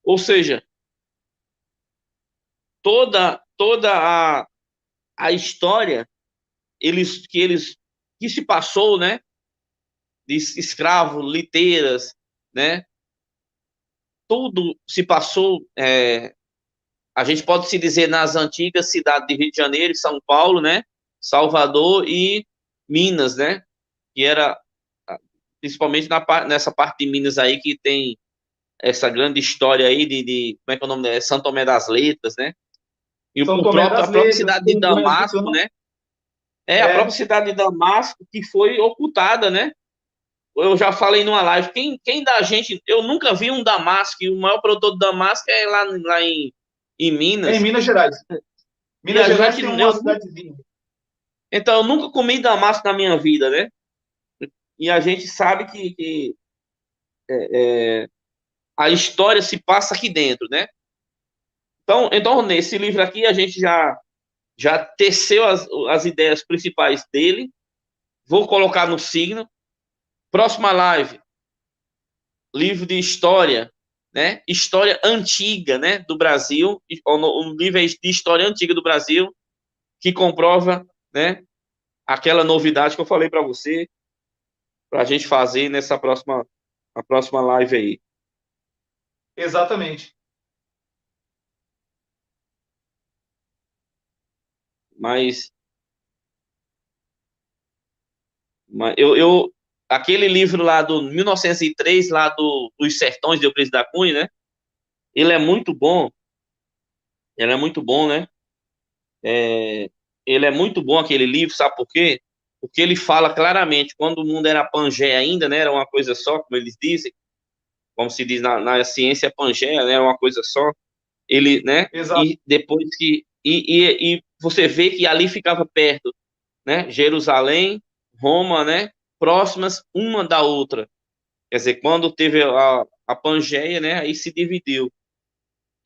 Ou seja, toda a história que se passou, né? De escravos, liteiras, né? Tudo se passou, a gente pode se dizer, nas antigas cidades de Rio de Janeiro, São Paulo, né? Salvador e Minas, né? Que era principalmente nessa parte de Minas aí que tem essa grande história aí como é que é o nome? São Tomé das Letras, né? E São o Tomé próprio, das a própria Letras, cidade de Congonhas do Damasco, Campo. né? A própria É, cidade de Damasco que foi ocultada, né? Eu já falei numa live, quem da gente, eu nunca vi um Damasco, e o maior produtor do Damasco é lá em é em Minas, Minas Gerais. e Minas a Gerais gente, tem uma cidadezinha. então eu nunca comi Damasco na minha vida, né? E a gente sabe que a história se passa aqui dentro, né? Então, nesse livro aqui, a gente já teceu as ideias principais dele. Vou colocar no signo. Próxima live, livro de história, né? História antiga, né? Do Brasil. Um livro de história antiga do Brasil que comprova, né? Aquela novidade que eu falei para você, para a gente fazer a próxima live aí. Exatamente. Mas aquele livro lá do 1903, lá dos Sertões de Euclides da Cunha, né? Ele é muito bom. Ele é muito bom, né? É, ele é muito bom aquele livro, sabe por quê? Porque ele fala claramente, quando o mundo era Pangeia ainda, né? Era uma coisa só, como eles dizem, como se diz na ciência Pangeia, né? Era uma coisa só. Ele, né? Exato. E depois que e você vê que ali ficava perto, né? Jerusalém, Roma, né? Próximas uma da outra. Quer dizer, quando teve a Pangeia, né? Aí se dividiu.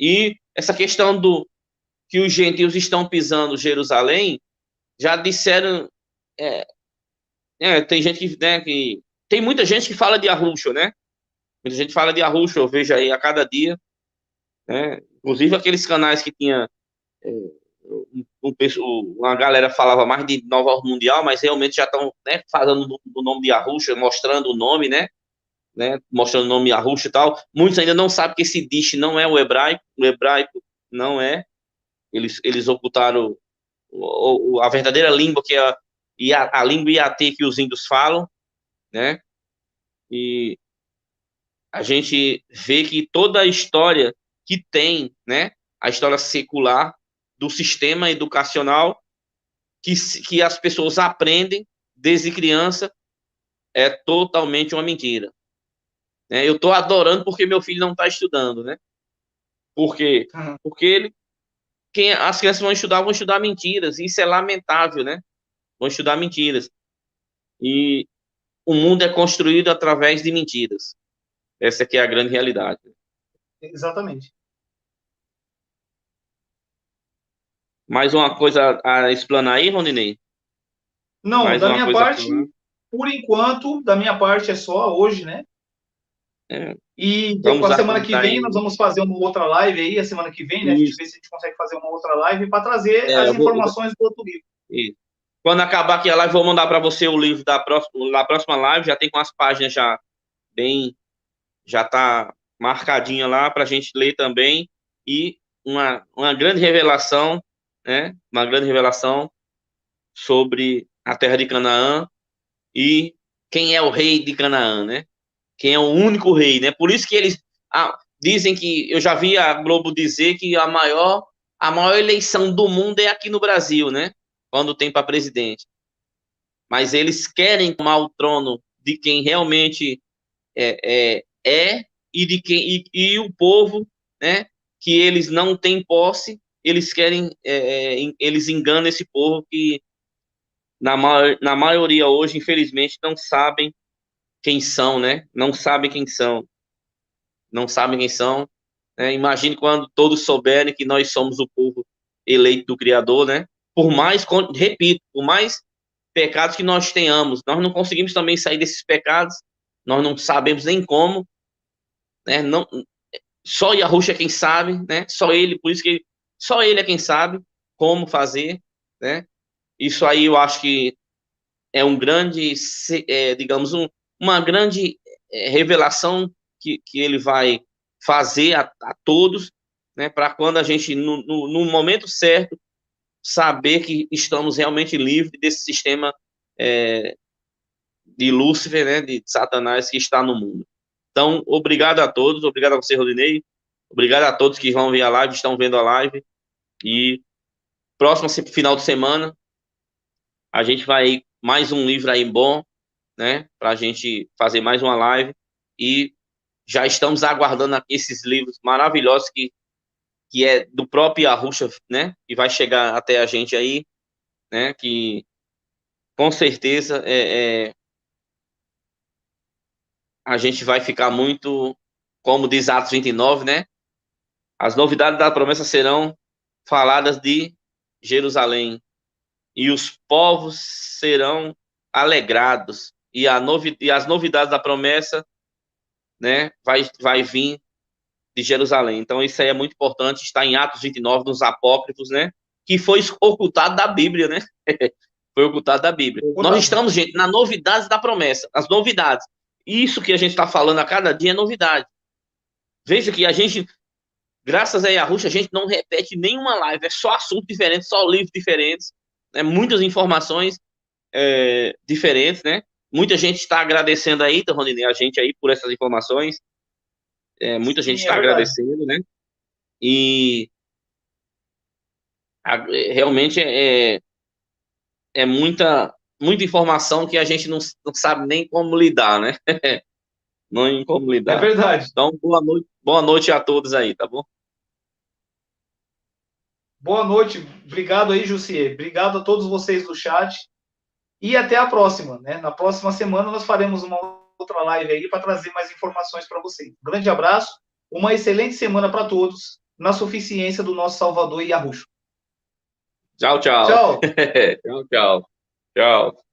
E essa questão do que os gentios estão pisando Jerusalém, já disseram. É, tem gente que tem muita gente que fala de Arusha, né? Muita gente fala de Arusha, eu vejo aí a cada dia, né? Inclusive aqueles canais que tinha uma galera falava mais de Nova Ordem Mundial, mas realmente já estão, né, falando do nome de Arusha, mostrando o nome, né? Mostrando o nome Arusha e tal. Muitos ainda não sabem que esse dish não é o hebraico não é. Eles ocultaram a verdadeira língua, que é a língua Iatê que os índios falam, né? E a gente vê que toda a história que tem, né, a história secular do sistema educacional que as pessoas aprendem desde criança é totalmente uma mentira. Né? Eu estou adorando porque meu filho não está estudando, né? Por quê? Uhum. Porque as crianças vão estudar mentiras. Isso é lamentável, né? Vão estudar mentiras. E o mundo é construído através de mentiras. Essa aqui é a grande realidade. Exatamente. Mais uma coisa a explanar aí, Rondinei? Não, Mais da uma minha coisa a parte, falar? por enquanto, da minha parte é só hoje, né? É, E vamos a semana que aguardar vem nós aí. vamos fazer uma outra live aí, a semana que vem, né? A gente vê se a gente consegue fazer uma outra live para trazer as Eu informações do outro livro. isso. Quando acabar aqui a live, vou mandar para você o livro da próxima live. Já tem com as páginas já bem, já tá marcadinha lá para a gente ler também. E uma grande revelação, né? Uma grande revelação sobre a terra de Canaã e quem é o rei de Canaã, né? Quem é o único rei, né? Por isso que eles dizem que eu já vi a Globo dizer que a maior eleição do mundo é aqui no Brasil, né? Quando tem para presidente. Mas eles querem tomar o trono de quem realmente e de quem e o povo, né? Que eles não têm posse, eles querem eles enganam esse povo que na maioria hoje, infelizmente, não sabem quem são, né? Não sabem quem são, não sabem quem são. Né? Imagine quando todos souberem que nós somos o povo eleito do Criador, né? Por mais, repito, por mais pecados que nós tenhamos, nós não conseguimos também sair desses pecados, nós não sabemos nem como, né? Não, só Yahushua é quem sabe, né? Só ele, por isso que só ele é quem sabe como fazer, né? Isso aí eu acho que é um grande, digamos, uma grande revelação que ele vai fazer a todos, né, para quando a gente, no momento certo, saber que estamos realmente livres desse sistema de Lúcifer, né, de Satanás que está no mundo. Então, obrigado a todos, obrigado a você, Rodinei, obrigado a todos que vão ver a live, estão vendo a live, e próximo final de semana, a gente vai mais um livro aí bom, né, para a gente fazer mais uma live e já estamos aguardando aqui esses livros maravilhosos que é do próprio Arusha, né, que vai chegar até a gente aí, né, que com certeza a gente vai ficar muito, como diz Atos 29, né, as novidades da promessa serão faladas de Jerusalém e os povos serão alegrados e as novidades da promessa, né, vai vir de Jerusalém. Então, isso aí é muito importante, está em Atos 29, nos apócrifos, né? Que foi ocultado da Bíblia, né? Foi ocultado da Bíblia. Nós estamos, gente, na novidade da promessa, as novidades. Isso que a gente está falando a cada dia é novidade. Veja que a gente, graças a Yahushua, a gente não repete nenhuma live, é só assunto diferente, só livros diferentes, né? Muitas informações diferentes, né? Muita gente está agradecendo aí, tá, Rondinei, a gente aí por essas informações. Muita gente Sim, é está verdade. agradecendo, né? E realmente é muita informação que a gente não sabe nem como lidar, né? Não como É lidar. verdade. Então, boa noite a todos aí, tá bom? Boa noite. Obrigado aí, Jussier. Obrigado a todos vocês do chat. E até a próxima, né? Na próxima semana nós faremos uma outra live aí para trazer mais informações para vocês. Um grande abraço, uma excelente semana para todos, na suficiência do nosso Salvador Yahushua. Tchau, tchau. Tchau. Tchau, tchau. Tchau.